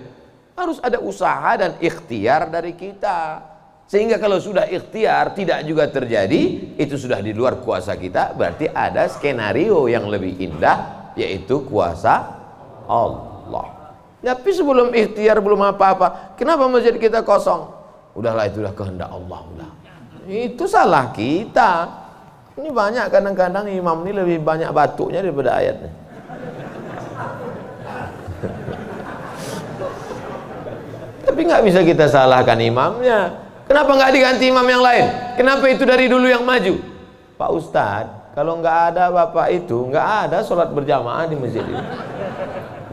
Harus ada usaha dan ikhtiar dari kita. Sehingga kalau sudah ikhtiar tidak juga terjadi, itu sudah di luar kuasa kita. Berarti ada skenario yang lebih indah, yaitu kuasa Allah. Tapi sebelum ikhtiar, belum apa-apa, kenapa masjid kita kosong? Udahlah, itulah kehendak Allah. Udah. Itu salah kita. Ini banyak kadang-kadang imam ini lebih banyak batuknya daripada ayatnya. Tapi nggak bisa kita salahkan imamnya. Kenapa nggak diganti imam yang lain? Kenapa itu dari dulu yang maju? Pak Ustadz, kalau nggak ada bapak itu, nggak ada sholat berjamaah di masjid ini.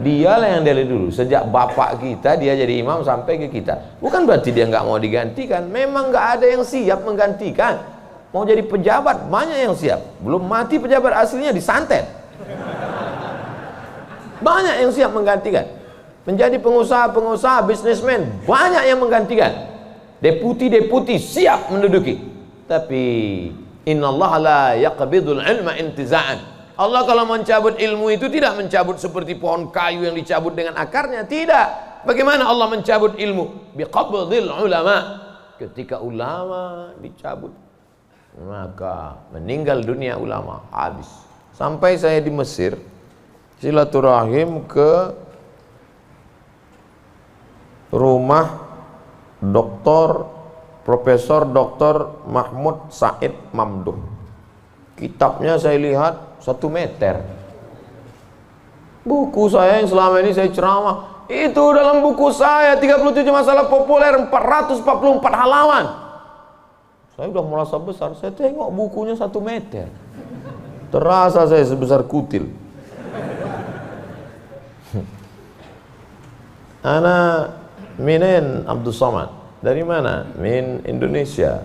Dialah yang dari dulu, sejak bapak kita dia jadi imam sampai ke kita. Bukan berarti dia nggak mau digantikan, memang nggak ada yang siap menggantikan. Mau jadi pejabat banyak yang siap, belum mati pejabat aslinya disantet. Banyak yang siap menggantikan. Menjadi pengusaha-pengusaha, bisnismen banyak yang menggantikan. Deputi-deputi siap menduduki. Tapi innallaha la yaqbidul ilma intiza'an. Allah kalau mencabut ilmu itu tidak mencabut seperti pohon kayu yang dicabut dengan akarnya, tidak. Bagaimana Allah mencabut ilmu? Biqabdil ulama. Ketika ulama dicabut, maka meninggal dunia ulama, habis. Sampai saya di Mesir silaturahim ke rumah Profesor Dr. Mahmud Said Mamduh. Kitabnya saya lihat 1 meter. Buku saya yang selama ini saya ceramah, itu dalam buku saya 37 masalah populer 444 halaman. Saya udah merasa besar, saya tengok bukunya 1 meter. Terasa saya sebesar kutil. Ana minen Abdul Somad. Dari mana? Min Indonesia.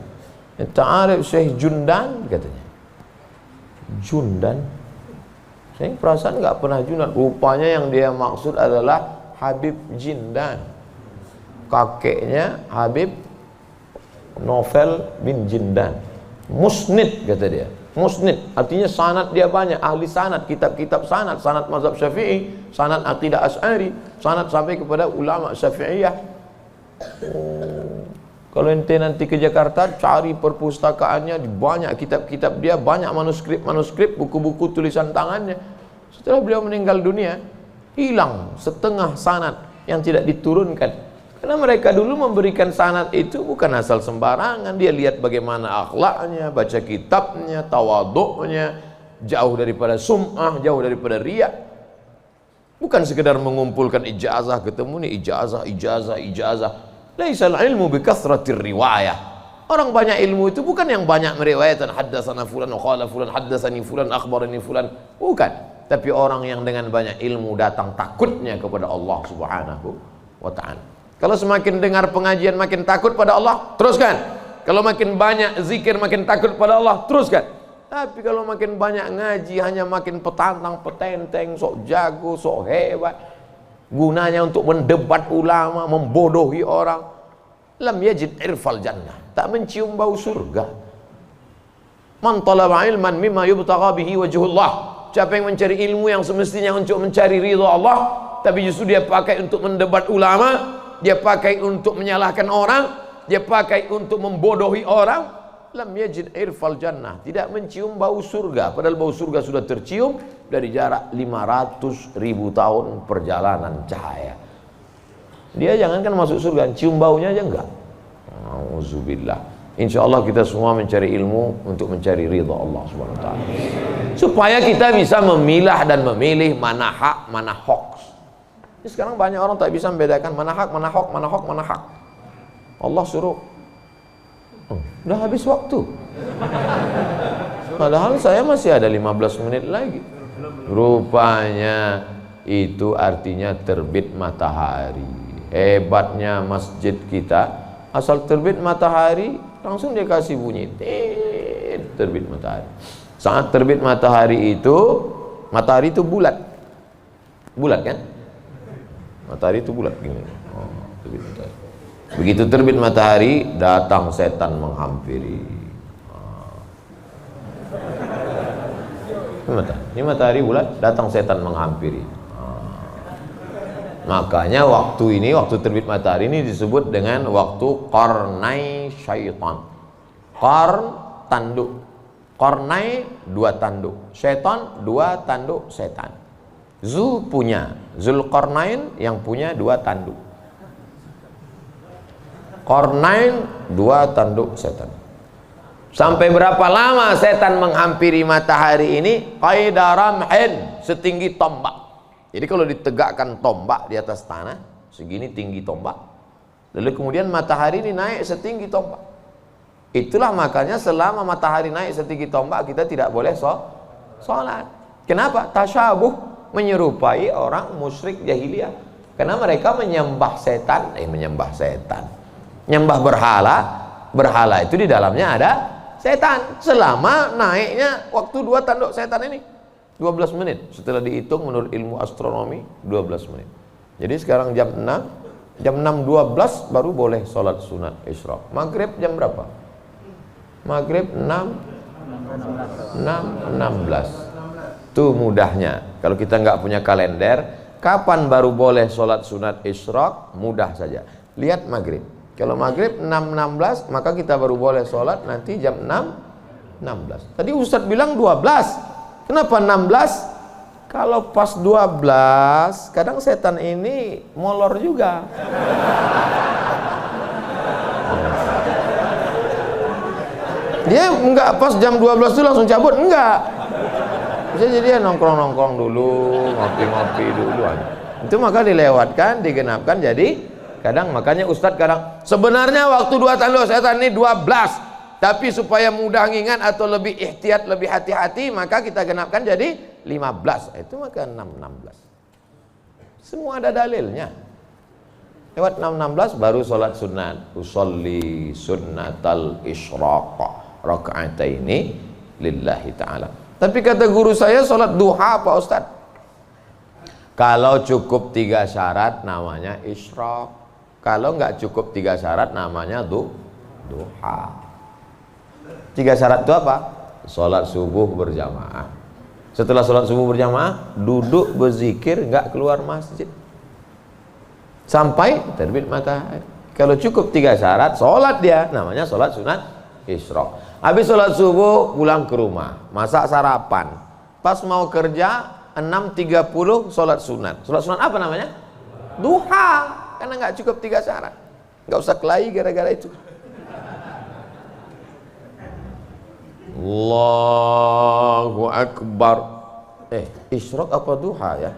Ta'arif Syekh Jundan katanya. Jundan? Saya perasaan nggak pernah Jundan. Rupanya yang dia maksud adalah Habib Jindan. Kakeknya Habib Novel bin Jindan. Musnid kata dia. Musnid artinya sanad dia banyak, ahli sanad, kitab-kitab sanad, sanad mazhab Syafi'i, sanad aqidah Asy'ari, sanad sampai kepada ulama Syafi'iyah. Kalau ente nanti ke Jakarta cari perpustakaannya, banyak kitab-kitab dia, banyak manuskrip, buku-buku tulisan tangannya. Setelah beliau meninggal dunia, hilang setengah sanad yang tidak diturunkan. Karena mereka dulu memberikan sanad itu bukan asal sembarangan. Dia lihat bagaimana akhlaknya, baca kitabnya, tawaduknya, jauh daripada sum'ah, jauh daripada riya. Bukan sekedar mengumpulkan ijazah, ketemu nih ijazah. Laisal ilmu bikathratir riwayah. Orang banyak ilmu itu bukan yang banyak meriwayatkan haddatsana fulan wa qala fulan haddatsani fulan akhbarani fulan, bukan. Tapi orang yang dengan banyak ilmu datang takutnya kepada Allah Subhanahu wa taala. Kalau semakin dengar pengajian makin takut pada Allah, teruskan. Kalau makin banyak zikir makin takut pada Allah, teruskan. Tapi kalau makin banyak ngaji hanya makin petantang petenteng, sok jago, sok hebat, gunanya untuk mendebat ulama, membodohi orang. Lam yajid irfal jannah, tak mencium bau surga. Man talaba ilman mimma yubtagha bihi wajhullah. Siapa yang mencari ilmu yang semestinya untuk mencari ridha Allah, tapi justru dia pakai untuk mendebat ulama, dia pakai untuk menyalahkan orang, dia pakai untuk membodohi orang, lam yajid irfal jannah, tidak mencium bau surga. Padahal bau surga sudah tercium dari jarak 500.000 tahun perjalanan cahaya. Dia jangankan masuk surga, cium baunya aja enggak. Auzubillah. Insyaallah kita semua mencari ilmu untuk mencari ridha Allah Subhanahu wa taala. Supaya kita bisa memilah dan memilih mana hak, mana hoax. Sekarang banyak orang tak bisa membedakan mana hak, mana hoax, mana hak. Allah suruh Udah habis waktu. Padahal saya masih ada 15 menit lagi. Rupanya itu artinya terbit matahari. Hebatnya masjid kita, asal terbit matahari langsung dia kasih bunyi, terbit matahari. Saat terbit matahari itu bulat. Bulat kan? Matahari itu bulat gini. Terbit matahari. Begitu terbit matahari, datang setan menghampiri. Ini matahari bulat, datang setan menghampiri. Makanya waktu terbit matahari ini disebut dengan waktu qarnai syaitan. Qarn, tanduk. Qarnai, 2 tanduk. Syaitan, 2 tanduk setan. Zulqarnain yang punya 2 tanduk. Qarnain, 2 tanduk setan. Sampai berapa lama setan menghampiri matahari ini? Qaidaramhin, setinggi tombak. Jadi kalau ditegakkan tombak di atas tanah, segini tinggi tombak, lalu kemudian matahari ini naik setinggi tombak. Itulah makanya selama matahari naik setinggi tombak, kita tidak boleh sholat. Kenapa? Tasyabuh, menyerupai orang musyrik jahiliyah. Karena mereka menyembah setan. Menyembah berhala itu di dalamnya ada setan. Selama naiknya waktu 2 tanduk setan ini 12 menit. Setelah dihitung menurut ilmu astronomi 12 menit. Jadi sekarang jam 6.12 baru boleh sholat sunat isyraq. Maghrib jam berapa? Maghrib 6.16. Tuh mudahnya. Kalau kita nggak punya kalender, kapan baru boleh sholat sunat isyraq? Mudah saja. Lihat maghrib. Kalau maghrib 6.16, maka kita baru boleh sholat nanti jam 6.16. Tadi Ustadz bilang 12. Kenapa 16? Kalau pas 12, kadang setan ini molor juga. Dia enggak pas jam 12 itu langsung cabut, enggak. Bisa jadi dia nongkrong-nongkrong dulu, ngopi-ngopi dulu aja. Itu maka dilewatkan, digenapkan, jadi kadang makanya Ustadz kadang sebenarnya waktu 2 tanduk setan ini 12. Tapi supaya mudah ngingat atau lebih ihtiyat, lebih hati-hati, maka kita genapkan jadi 15. Itu maka 6.16. Semua ada dalilnya. Lewat 6.16 baru sholat sunat. Usolli sunnatal isyraq raka'ataini lillahi ta'ala. Tapi kata guru saya sholat duha Pak Ustadz. Kalau cukup 3 syarat namanya isyraq. Kalau nggak cukup 3 syarat namanya duha. 3 syarat itu apa? Sholat subuh berjamaah. Setelah sholat subuh berjamaah, duduk berzikir, nggak keluar masjid sampai terbit matahari. Kalau cukup 3 syarat, sholat dia, namanya sholat sunat isyraq. Habis sholat subuh, pulang ke rumah, masak sarapan. Pas mau kerja, 6.30 sholat sunat. Sholat sunat apa namanya? Duha. Karena nggak cukup 3 syarat. Nggak usah kelahi gara-gara itu. Allahu Akbar. Isyraq apa duha ya?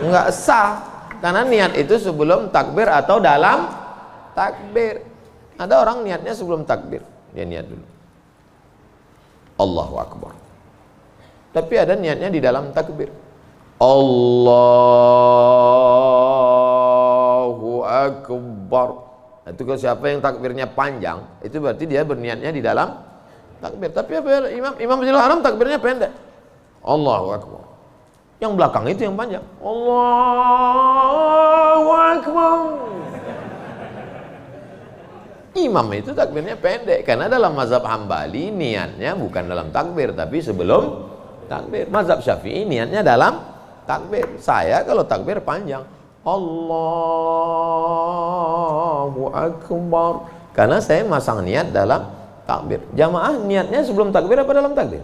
Enggak sah. Karena niat itu sebelum takbir atau dalam takbir. Ada orang niatnya sebelum takbir. Dia niat dulu Allahu Akbar. Tapi ada niatnya di dalam takbir. Allahu Akbar. Itu kalau siapa yang takbirnya panjang, itu berarti dia berniatnya di dalam takbir. Tapi apa Imam Masjidil Haram takbirnya pendek. Allahu Akbar. Yang belakang itu yang panjang. Allahu Akbar. Imam itu takbirnya pendek karena dalam mazhab Hambali niatnya bukan dalam takbir tapi sebelum takbir. Mazhab Syafi'i niatnya dalam takbir. Saya kalau takbir panjang. Allahu Akbar. Karena saya masang niat dalam takbir. Jamaah niatnya sebelum takbir apa dalam takbir?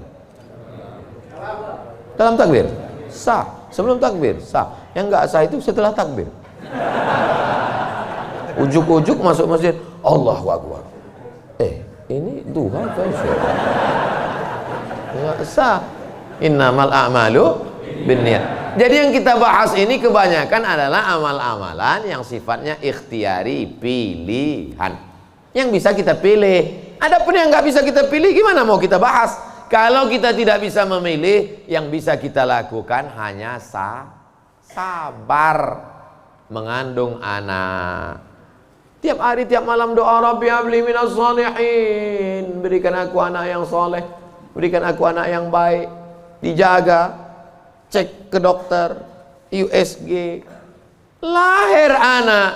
Dalam takbir. Sah. Sebelum takbir sah. Yang enggak sah itu setelah takbir. Ujuk-ujuk masuk masjid, Allahu Akbar. Ini duha kan? Enggak sah. Innamal a'malu binniyat. Jadi yang kita bahas ini kebanyakan adalah amal-amalan yang sifatnya ikhtiari, pilihan. Yang bisa kita pilih. Adapun yang nggak bisa kita pilih, gimana mau kita bahas? Kalau kita tidak bisa memilih, yang bisa kita lakukan hanya sabar mengandung anak. Tiap hari, tiap malam doa, Rabbi habli minas sholihin, berikan aku anak yang soleh, berikan aku anak yang baik. Dijaga, cek ke dokter, USG, lahir anak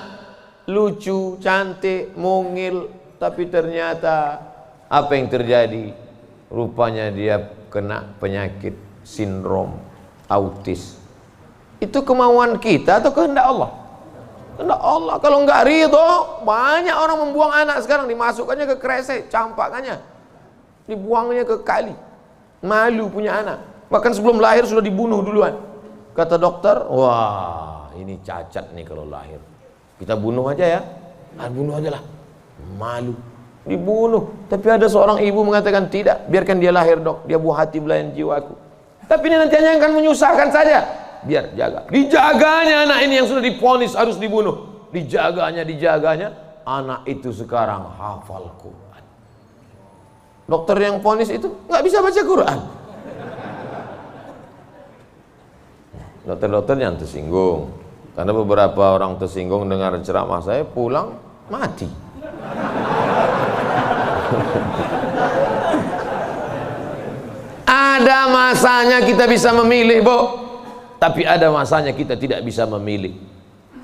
lucu, cantik, mungil, tapi ternyata apa yang terjadi? Rupanya dia kena penyakit sindrom autis. Itu kemauan kita atau kehendak Allah? Kehendak Allah. Kalau nggak ridho, banyak orang membuang anak sekarang, dimasukkannya ke kresek, campakannya, dibuangnya ke kali. Malu punya anak. Bahkan sebelum lahir sudah dibunuh duluan. Kata dokter, wah ini cacat nih kalau lahir. Kita bunuh aja ya. Bunuh aja lah. Malu. Dibunuh. Tapi ada seorang ibu mengatakan tidak, biarkan dia lahir dok, dia buah hati belayan jiwaku. Tapi ini nanti hanya akan menyusahkan saja. Biar jaga. Dijaganya anak ini yang sudah divonis harus dibunuh. Dijaganya, anak itu sekarang hafal Quran. Dokter yang vonis itu nggak bisa baca Quran. Dokter-dokter yang tersinggung, karena beberapa orang tersinggung dengar ceramah saya, pulang mati. Ada masanya kita bisa memilih, Bu. Tapi ada masanya kita tidak bisa memilih.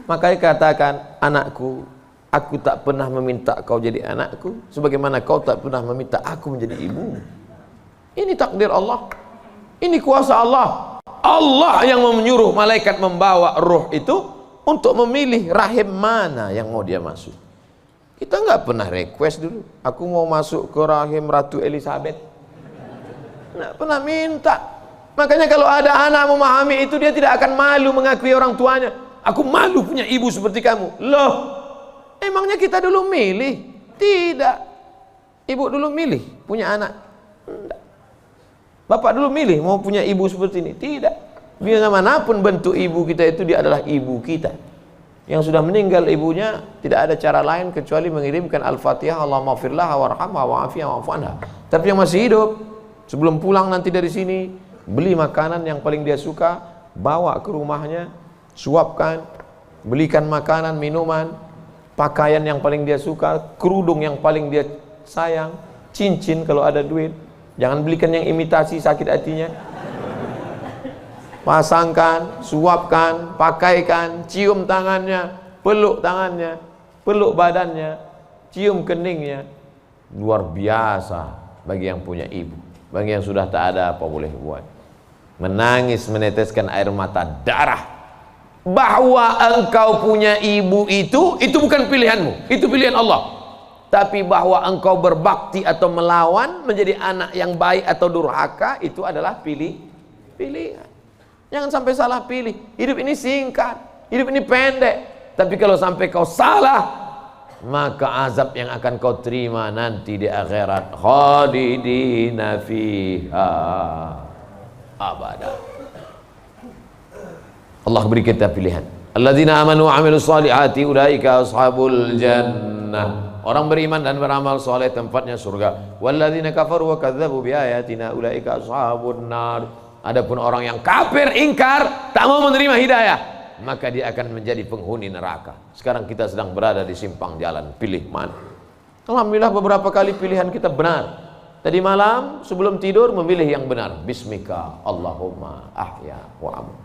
Makanya katakan, anakku, aku tak pernah meminta kau jadi anakku, sebagaimana kau tak pernah meminta aku menjadi ibumu. Ini takdir Allah. Ini kuasa Allah. Allah yang menyuruh malaikat membawa ruh itu untuk memilih rahim mana yang mau dia masuk. Kita nggak pernah request dulu, aku mau masuk ke rahim Ratu Elizabeth. Nggak pernah minta. Makanya kalau ada anak memahami itu, dia tidak akan malu mengakui orang tuanya. Aku malu punya ibu seperti kamu. Loh, emangnya kita dulu milih? Tidak. Ibu dulu milih punya anak? Tidak. Bapak dulu milih mau punya ibu seperti ini? Tidak. Bagaimanapun bentuk ibu kita itu, dia adalah ibu kita. Yang sudah meninggal ibunya, tidak ada cara lain kecuali mengirimkan Al-Fatihah, Allahumma firlah warhamha wa'afiyah wa'fu anha. Tapi yang masih hidup, sebelum pulang nanti dari sini, beli makanan yang paling dia suka, bawa ke rumahnya, suapkan, belikan makanan, minuman, pakaian yang paling dia suka, kerudung yang paling dia sayang, cincin kalau ada duit. Jangan belikan yang imitasi, sakit hatinya. Pasangkan, suapkan, pakaikan, cium tangannya, peluk tangannya, peluk badannya, cium keningnya. Luar biasa bagi yang punya ibu. Bagi yang sudah tak ada, apa boleh buat? Menangis, meneteskan air mata darah. Bahwa engkau punya ibu itu bukan pilihanmu, itu pilihan Allah. Tapi bahwa engkau berbakti atau melawan, menjadi anak yang baik atau durhaka, itu adalah pilihan. Jangan sampai salah pilih. Hidup ini singkat, hidup ini pendek. Tapi kalau sampai kau salah, maka azab yang akan kau terima nanti di akhirat, khalidina fiha abada. Allah beri kita pilihan. Alladzina amanu wa amilus solihati ulaika ashabul jannah. Orang beriman dan beramal soleh tempatnya surga. Walladzina kafaru wa kadzdzabu biayatina ulaika ashabun nar. Adapun orang yang kafir, ingkar, tak mau menerima hidayah, maka dia akan menjadi penghuni neraka. Sekarang kita sedang berada di simpang jalan, pilih mana? Alhamdulillah beberapa kali pilihan kita benar. Tadi malam sebelum tidur memilih yang benar. Bismika Allahumma ahya wa amu.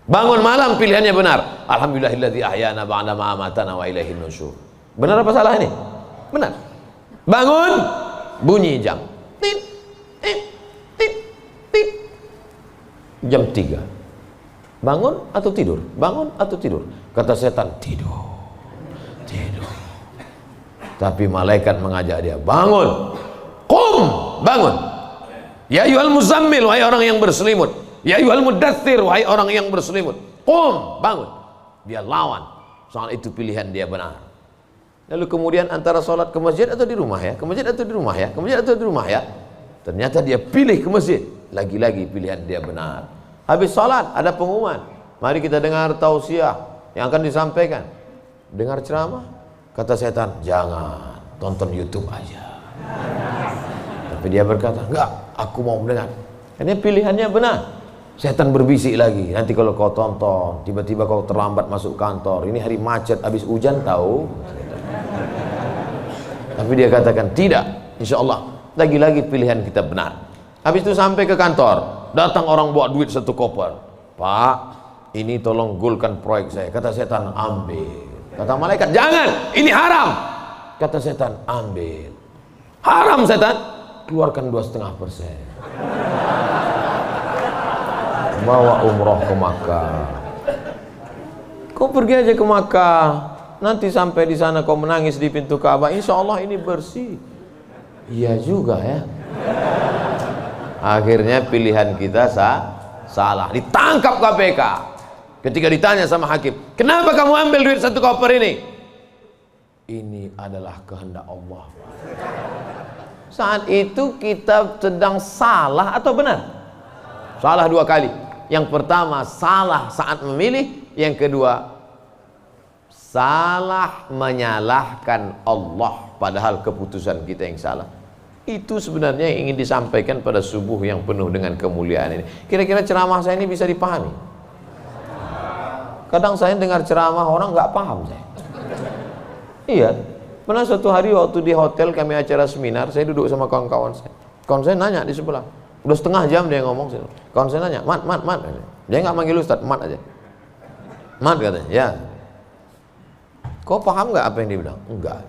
Bangun malam pilihannya benar. Alhamdulillahilladzi ahyana ba'da ma amatana wa ilaihin nusyur. Benar apa salah ini? Benar. Bangun, bunyi jam. Tit, tit, tit, tit. Jam 3. Bangun atau tidur? Bangun atau tidur? Kata setan, tidur. Tidur. Tapi malaikat mengajak dia, bangun. Qum, bangun. Ya ayyuhal muzammil, wahai orang yang berselimut. Ya ayyuhal mudaththir, wahai orang yang berselimut. Qum, bangun. Dia lawan. Soal itu pilihan dia benar. Lalu kemudian antara sholat ke masjid atau di rumah ya? Ke masjid atau di rumah ya? Ke masjid atau di rumah ya? Ternyata dia pilih ke masjid. Lagi-lagi pilihan dia benar. Habis sholat ada pengumuman, mari kita dengar tausiah yang akan disampaikan. Dengar ceramah, kata setan, jangan, tonton YouTube aja. Tapi dia berkata, enggak, aku mau mendengar. Karena pilihannya benar. Setan berbisik lagi, nanti kalau kau tonton, tiba-tiba kau terlambat masuk kantor, ini hari macet, habis hujan tahu. Tapi dia katakan, tidak, insya Allah, lagi-lagi pilihan kita benar. Habis itu sampai ke kantor, datang orang bawa duit 1 koper. Pak, ini tolong gulkan proyek saya. Kata setan, ambil. Kata malaikat, jangan, ini haram. Kata setan, ambil. Haram setan, keluarkan 2,5%. Bawa umroh ke Makkah. Kau pergi aja ke Makkah, nanti sampai di sana kau menangis di pintu Ka'bah, insya Allah ini bersih. Iya juga ya. Akhirnya pilihan kita salah, ditangkap KPK. Ketika ditanya sama hakim, kenapa kamu ambil duit 1 koper ini? Ini adalah kehendak Allah. Saat itu kita sedang salah atau benar? Salah 2 kali. Yang pertama salah saat memilih, yang kedua salah menyalahkan Allah padahal keputusan kita yang salah. Itu sebenarnya yang ingin disampaikan pada subuh yang penuh dengan kemuliaan ini. Kira-kira ceramah saya ini bisa dipahami? Kadang saya dengar ceramah orang nggak paham saya. Iya, pernah suatu hari waktu di hotel kami acara seminar, saya duduk sama kawan-kawan saya. Kawan saya nanya di sebelah, udah setengah jam dia ngomong. Kawan saya nanya, mat. Dia nggak manggil Ustaz, mat aja. Mat katanya, ya. Kau paham nggak apa yang dia bilang? Enggak.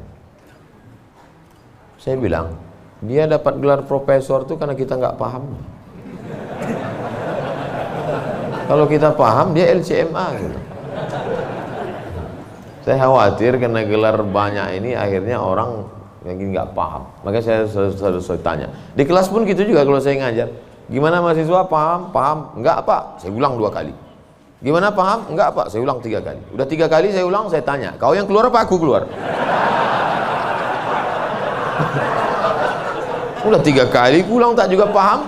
Saya bilang, dia dapat gelar profesor tuh karena kita nggak paham. Kalau kita paham, dia LCMA gitu. Saya khawatir karena gelar banyak ini akhirnya orang yang nggak paham. Makanya saya selalu tanya. Di kelas pun gitu juga kalau saya ngajar. Gimana mahasiswa, paham? Paham? Enggak Pak, saya ulang 2 kali. Gimana paham? Enggak Pak, saya ulang 3 kali. Udah 3 kali saya ulang, saya tanya, kau yang keluar apa aku keluar? Udah 3 kali ulang tak juga paham.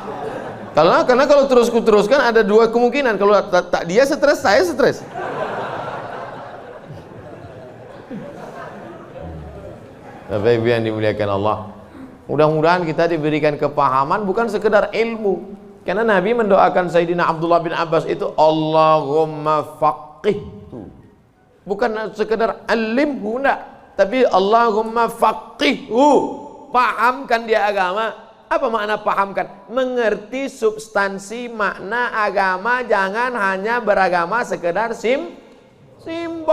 Karena kalau teruskan ada 2 kemungkinan. Kalau tak dia stres, saya stres. Bapak Ibu yang dimuliakan Allah, mudah-mudahan kita diberikan kepahaman bukan sekedar ilmu. Karena Nabi mendoakan Sayyidina Abdullah bin Abbas itu Allahumma faqihhu, bukan sekedar alimhu, enggak, tapi Allahumma faqihhu, pahamkan dia agama. Apa makna pahamkan? Mengerti substansi makna agama, jangan hanya beragama sekedar simbol.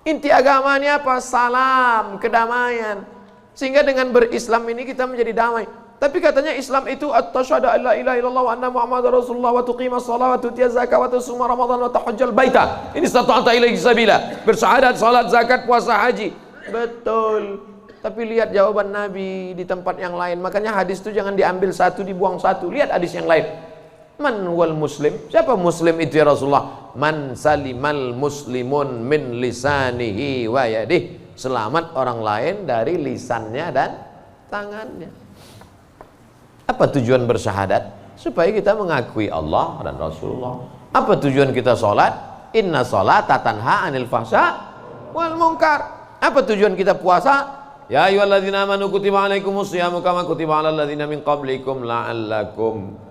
Inti agama ini apa? Salam, kedamaian. Sehingga dengan berislam ini kita menjadi damai. Tapi katanya Islam itu at-tasyhadu an la ilaha illallah wa anna muhammadar rasulullah wa tuqimas shalah wa tutiyaz zakah wa tasuma ramadan wa tahajjal baita. Ini stata'ta ilaihi sabila. Bersyahadat, salat, zakat, puasa, haji. Betul. Tapi lihat jawaban Nabi di tempat yang lain. Makanya hadis itu jangan diambil satu dibuang satu. Lihat hadis yang lain. Man wal muslim? Siapa muslim itu ya Rasulullah? Man salimal muslimun min lisanihi wa yadih. Selamat orang lain dari lisannya dan tangannya. Apa tujuan bersyahadat? Supaya kita mengakui Allah dan Rasulullah. Apa tujuan kita sholat? Inna sholata tanha anil fahsya wal munkar. Apa tujuan kita puasa? Ya ayyuhalladzina amanu kutiba alaikumus syiyamu kama kutiba alal ladzina min qablikum la'allakum.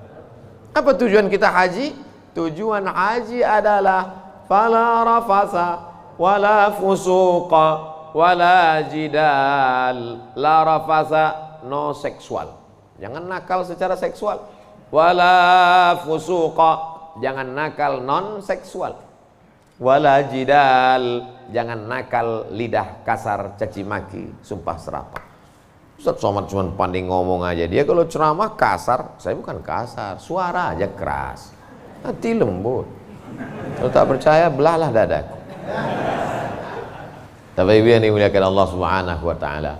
Apa tujuan kita haji? Tujuan haji adalah fala rafasa wala fusuqa wala jidal. La rafasa, no seksual, jangan nakal secara seksual. Wala fusuqa, jangan nakal non seksual. Wala jidal, jangan nakal lidah kasar, caci maki, sumpah serapah. Ustaz Somad cuma pandai ngomong aja. Dia kalau ceramah kasar, saya bukan kasar, suara aja keras, hati lembut. Kalau tak percaya, belahlah dadaku. Tapi Ibu yang dimuliakan Allah Subhanahu wa Ta'ala,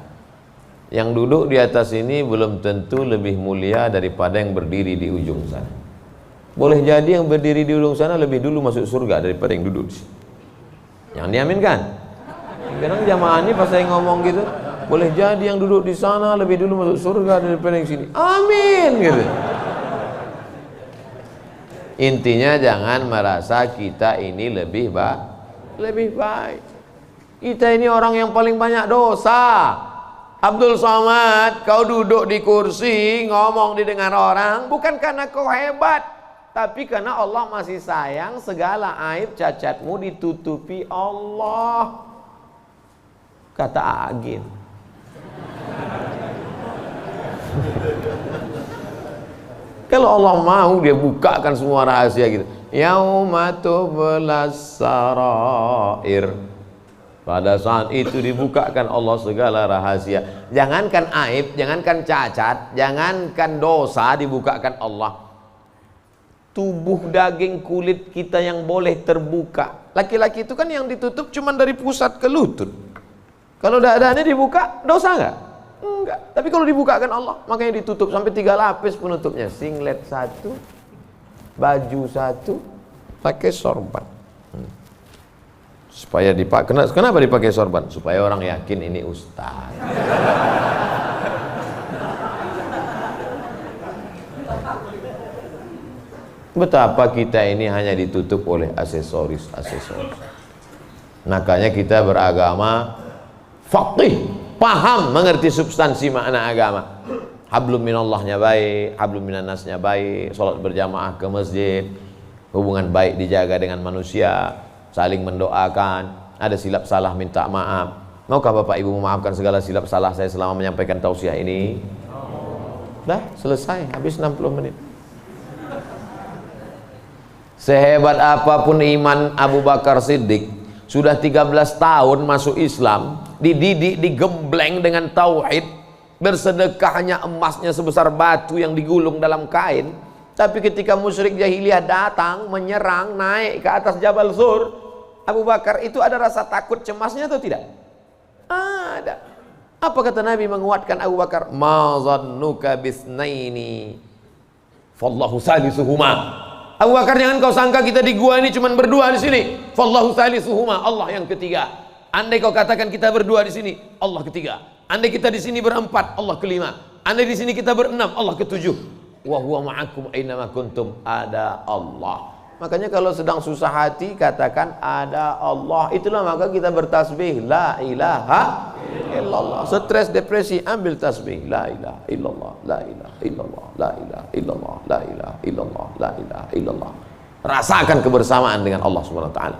yang duduk di atas ini belum tentu lebih mulia daripada yang berdiri di ujung sana. Boleh jadi yang berdiri di ujung sana lebih dulu masuk surga daripada yang duduk di sini. Yang diaminkan. Kadang jamaah ini pas saya ngomong gitu, boleh jadi yang duduk di sana lebih dulu masuk surga daripada yang sini. Amin gitu. Intinya jangan merasa kita ini lebih baik. Kita ini orang yang paling banyak dosa. Abdul Somad, kau duduk di kursi, ngomong didengar orang, bukan karena kau hebat, tapi karena Allah masih sayang, segala aib cacatmu ditutupi Allah. Kata Agin. Kalau Allah mau, dia bukakan semua rahasia gitu. Yauma tublas sarair. Pada saat itu dibukakan Allah segala rahasia. Jangankan aib, jangankan cacat, jangankan dosa, dibukakan Allah. Tubuh, daging, kulit kita yang boleh terbuka. Laki-laki itu kan yang ditutup cuma dari pusat ke lutut. Kalau dadanya dibuka, dosa nggak? Enggak. Tapi kalau dibukakan Allah, makanya ditutup sampai 3 lapis penutupnya. Singlet 1, baju 1, pakai sorban. Supaya dipakai. Kenapa dipakai sorban? Supaya orang yakin ini ustaz. Betapa kita ini hanya ditutup oleh aksesoris. Makanya kita beragama faqih, paham, mengerti substansi makna agama. Hablum minallahnya baik, hablum minannasnya baik, sholat berjamaah ke masjid, hubungan baik dijaga dengan manusia, saling mendoakan, ada silap salah minta maaf. Maukah Bapak Ibu memaafkan segala silap salah saya selama menyampaikan tausiah ini? Dah selesai, habis 60 menit. Sehebat apapun iman Abu Bakar Siddiq, sudah 13 tahun masuk Islam, dididik, digembleng dengan tauhid, bersedekahnya emasnya sebesar batu yang digulung dalam kain. Tapi ketika musyrik jahiliyah datang, menyerang, naik ke atas Jabal Zur, Abu Bakar itu ada rasa takut cemasnya atau tidak? Ada. Apa kata Nabi menguatkan Abu Bakar? Ma zannuka bisnaini fallahu salisuhuma. Abu Bakar, jangan kau sangka kita di gua ini cuma berdua di sini. Fallahu salisuhuma, Allah yang ketiga. Andai kau katakan kita berdua di sini, Allah ketiga. Andai kita di sini berempat, Allah kelima. Andai di sini kita berenam, Allah ketujuh. Wa huwa ma'akum aina ma kuntum, ada Allah. Makanya kalau sedang susah hati katakan ada Allah. Itulah maka kita bertasbih la ilaha illallah. Stres, depresi, ambil tasbih la ilaha illallah, la ilaha illallah, la ilaha illallah, la ilaha illallah, la ilaha illallah. Rasakan kebersamaan dengan Allah Subhanahu wa taala.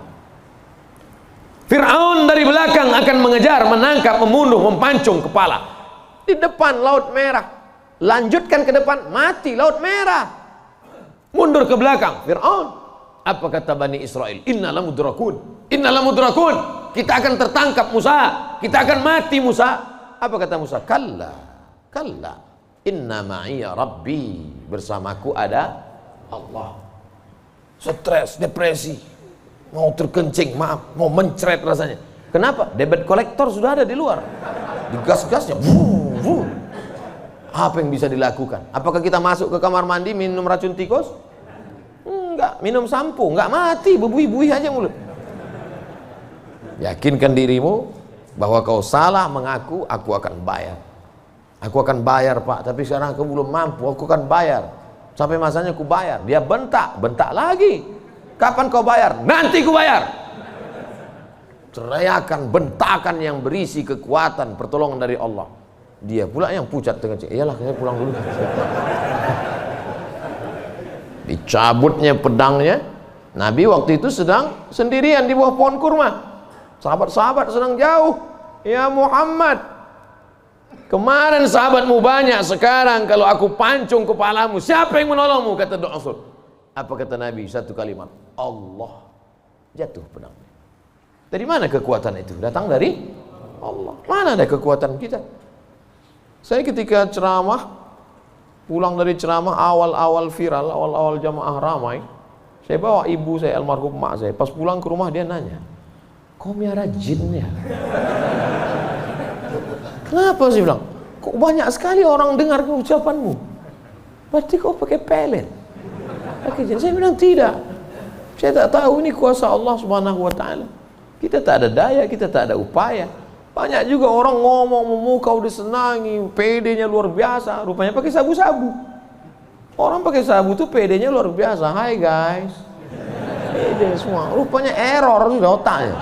Fir'aun dari belakang akan mengejar, menangkap, membunuh, mempancung kepala. Di depan Laut Merah. Lanjutkan ke depan, mati Laut Merah. Mundur ke belakang, Fir'aun. Apa kata Bani Israel? Inna lamudrakun, inna lamudrakun. Kita akan tertangkap Musa, kita akan mati Musa. Apa kata Musa? Kalla, kalla, inna ma'iya rabbi. Bersamaku ada Allah. Stres, depresi, mau terkencing, maaf, mau mencret rasanya. Kenapa? Debit kolektor sudah ada di luar. Digas-gasnya, apa yang bisa dilakukan? Apakah kita masuk ke kamar mandi minum racun tikus? Enggak, minum sampo, enggak mati, berbuih-buih aja mulut. Yakinkan dirimu bahwa kau salah mengaku, aku akan bayar. Aku akan bayar Pak, tapi sekarang aku belum mampu, aku akan bayar. Sampai masanya aku bayar. Dia bentak, bentak lagi. Kapan kau bayar? Nanti ku bayar. Teriakan, bentakan yang berisi kekuatan, pertolongan dari Allah. Dia pula yang pucat dengan cik. Iyalah, saya pulang dulu. Dicabutnya pedangnya. Nabi waktu itu sedang sendirian di bawah pohon kurma. Sahabat-sahabat sedang jauh. Ya Muhammad, kemarin sahabatmu banyak, sekarang kalau aku pancung kepalamu, siapa yang menolongmu? Kata Rasul. Apa kata Nabi? Satu kalimat, Allah. Jatuh pedangnya. Dari mana kekuatan itu? Datang dari Allah. Mana ada kekuatan kita? Saya ketika ceramah, pulang dari ceramah awal-awal viral, awal-awal jamaah ramai, saya bawa ibu saya, almarhum mak saya. Pas pulang ke rumah dia nanya, kau miara jin ya? Kenapa sih bilang? Kok banyak sekali orang dengar ucapanmu? Berarti kau pakai pelet? Pakai jin? Saya bilang tidak. Saya tak tahu ini kuasa Allah Subhanahu wa taala. Kita tak ada daya, kita tak ada upaya. Banyak juga orang ngomong memukau disenangi, PD-nya luar biasa, rupanya pakai sabu-sabu. Orang pakai sabu tuh PD-nya luar biasa. Hai guys, PD semua, rupanya error sudah otaknya.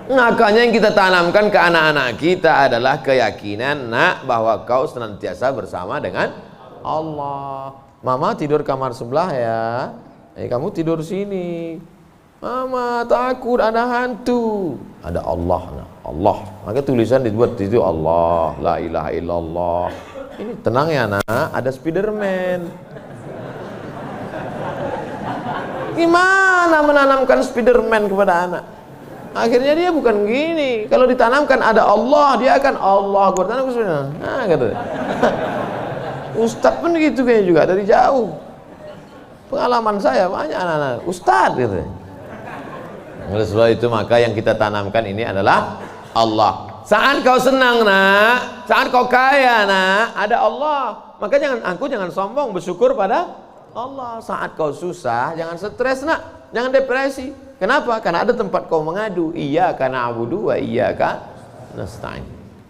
Makanya yang kita tanamkan ke anak-anak kita adalah keyakinan, nak, bahwa kau senantiasa bersama dengan Allah. Mama tidur kamar sebelah ya, kamu tidur sini. Mama takut ada hantu. Ada Allah, nak. Allah. Maka tulisan dibuat itu Allah, la ilaha illallah. Ini tenang ya nak, ada Spiderman. Gimana menanamkan Spiderman kepada anak? Akhirnya dia bukan gini. Kalau ditanamkan ada Allah, dia akan Allah. Gua tanam Spiderman. Nah, gitu. Ustadz pun gitu kayaknya juga dari jauh. Pengalaman saya banyak anak-anak Ustadz gitu. Oleh sebab itu maka yang kita tanamkan ini adalah Allah. Saat kau senang nak, saat kau kaya nak, ada Allah. Maka jangan sombong, bersyukur pada Allah. Saat kau susah, jangan stres nak, jangan depresi. Kenapa? Karena ada tempat kau mengadu. Iyyaka na'budu wa iyyaka nasta'in.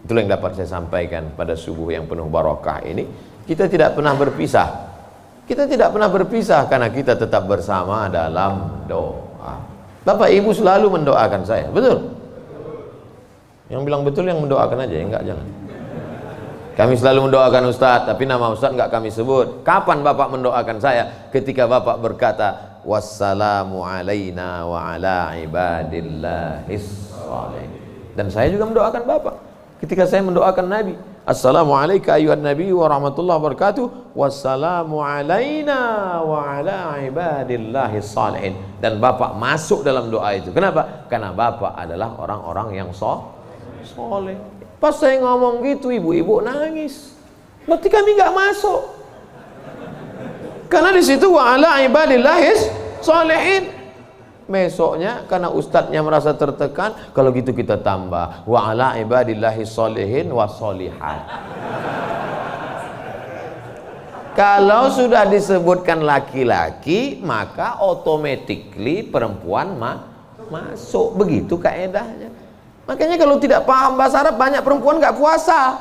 Itulah yang dapat saya sampaikan pada subuh yang penuh barakah ini. Kita tidak pernah berpisah. Kita tidak pernah berpisah karena kita tetap bersama dalam doa. Bapak Ibu selalu mendoakan saya, betul? Yang bilang betul yang mendoakan aja, enggak jangan. Kami selalu mendoakan Ustadz, tapi nama Ustadz enggak kami sebut. Kapan Bapak mendoakan saya? Ketika Bapak berkata, wassalamu alaina wa ala ibadillahis shalihin. Dan saya juga mendoakan Bapak. Ketika saya mendoakan Nabi, assalamu alayka ayyuhan nabi wa rahmatullahi wabarakatuh, wassalamu alaina wa ala ibadillahis shalihin. Dan Bapak masuk dalam doa itu. Kenapa? Karena Bapak adalah orang-orang yang soleh. Pas saya ngomong gitu, ibu-ibu nangis. Berarti kami nggak masuk. Karena di situ wa ala ibadillahis shalihin. Besoknya karena ustadznya merasa tertekan, kalau gitu kita tambah wa ala ibadillahis shalihin wa sholihat. Kalau sudah disebutkan laki-laki, maka automatically perempuan masuk. Begitu kaedahnya. Makanya kalau tidak paham bahasa Arab, banyak perempuan nggak puasa.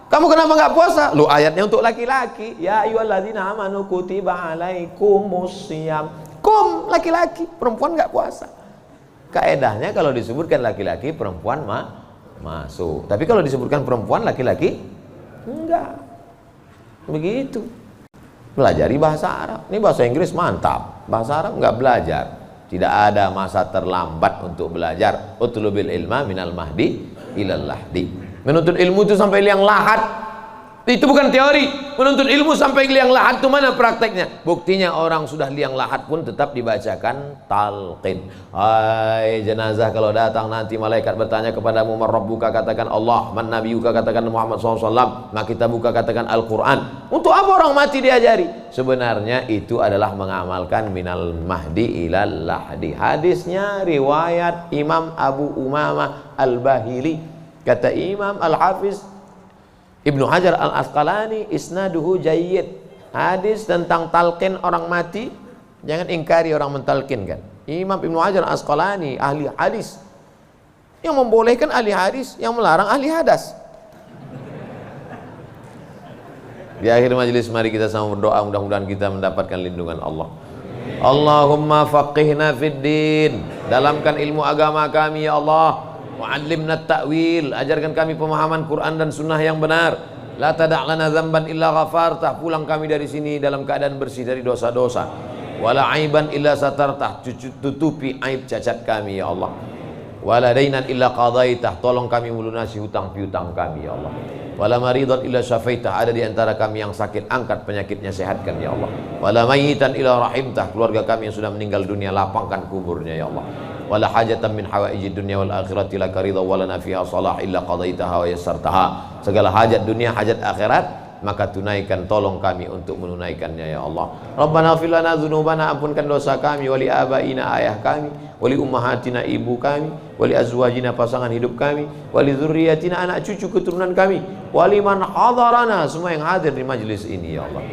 Kamu kenapa nggak puasa? Lu ayatnya untuk laki-laki. Ya ayyuhalladzina amanu kutiba alaikumusiyam. Kum, laki-laki, perempuan nggak puasa. Kaedahnya kalau disebutkan laki-laki, perempuan masuk. Tapi kalau disebutkan perempuan, laki-laki enggak. Begitu. Pelajari bahasa Arab. Ini bahasa Inggris mantap. Bahasa Arab nggak belajar. Tidak ada masa terlambat untuk belajar. Utlubil ilma minal mahdi ilal lahdi. Menuntut ilmu itu sampai liang lahat. Itu bukan teori. Menuntut ilmu sampai liang lahat itu mana prakteknya? Buktinya orang sudah liang lahat pun tetap dibacakan talqin. Hai jenazah, kalau datang nanti malaikat bertanya kepadamu, man rabbuka, katakan Allah, man nabiyuka, katakan Muhammad SAW, maka kita buka, katakan Al-Quran. Untuk apa orang mati diajari? Sebenarnya itu adalah mengamalkan minal mahdi ilal lahdi. Hadisnya riwayat Imam Abu Umamah Al-Bahili. Kata Imam Al-Hafiz Ibnu Hajar Al-Asqalani, isnaduhu jayyid. Hadis tentang talqin orang mati, jangan ingkari orang mentalkinkan. Imam Ibnu Hajar Al-Asqalani, ahli hadis, yang membolehkan ahli hadis, yang melarang ahli hadas. Di akhir majelis mari kita sama berdoa, mudah-mudahan kita mendapatkan lindungan Allah. Allahumma faqihna fid din, dalamkan ilmu agama kami ya Allah. Wa'allimna ta'wil, ajarkan kami pemahaman Quran dan sunnah yang benar. La tada' lana dzamban illa ghafartah, pulang kami dari sini dalam keadaan bersih dari dosa-dosa. Wala aiban illa satartah, tutupi aib cacat kami ya Allah. Wala dainan illa qadaitah, tolong kami melunasi hutang piutang kami ya Allah. Wala maridan illa syafaitah, ada di antara kami yang sakit, angkat penyakitnya, sehatkan ya Allah. Wala mayyitan illa rahimtah, keluarga kami yang sudah meninggal dunia, lapangkan kuburnya ya Allah. Wala hajatan min hawaijid dunya wal akhirati laka ridha wa lana fiha salah illa qadaitaha wa yassartaha. Segala hajat dunia, hajat akhirat, maka tunaikan, tolong kami untuk menunaikannya ya Allah. Rabbana ighfir lana dzunubana, ampunkan dosa kami, wali abaina, ayah kami, wali ummahatina, ibu kami, wali azwajina, pasangan hidup kami, wali dzurriyyatina, anak cucu keturunan kami, wali man hadarana, semua yang hadir di majlis ini ya Allah.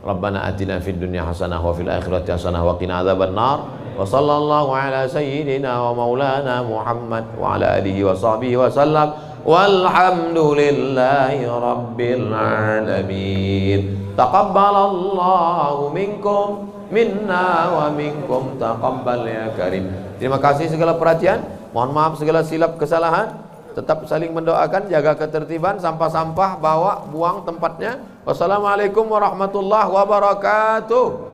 Rabbana atina fid dunya hasanah wa fil akhirati hasanah wa qina adzabannar. Wa sallallahu ala sayyidina wa maulana Muhammad wa ala alihi wa sahbihi wa sallam. Walhamdulillahi rabbil alamin. Taqabbalallahu minkum minna wa minkum taqabbal ya karim. Terima kasih segala perhatian. Mohon maaf segala silap kesalahan. Tetap saling mendoakan, jaga ketertiban, sampah-sampah bawa, buang tempatnya. Wassalamualaikum warahmatullahi wabarakatuh.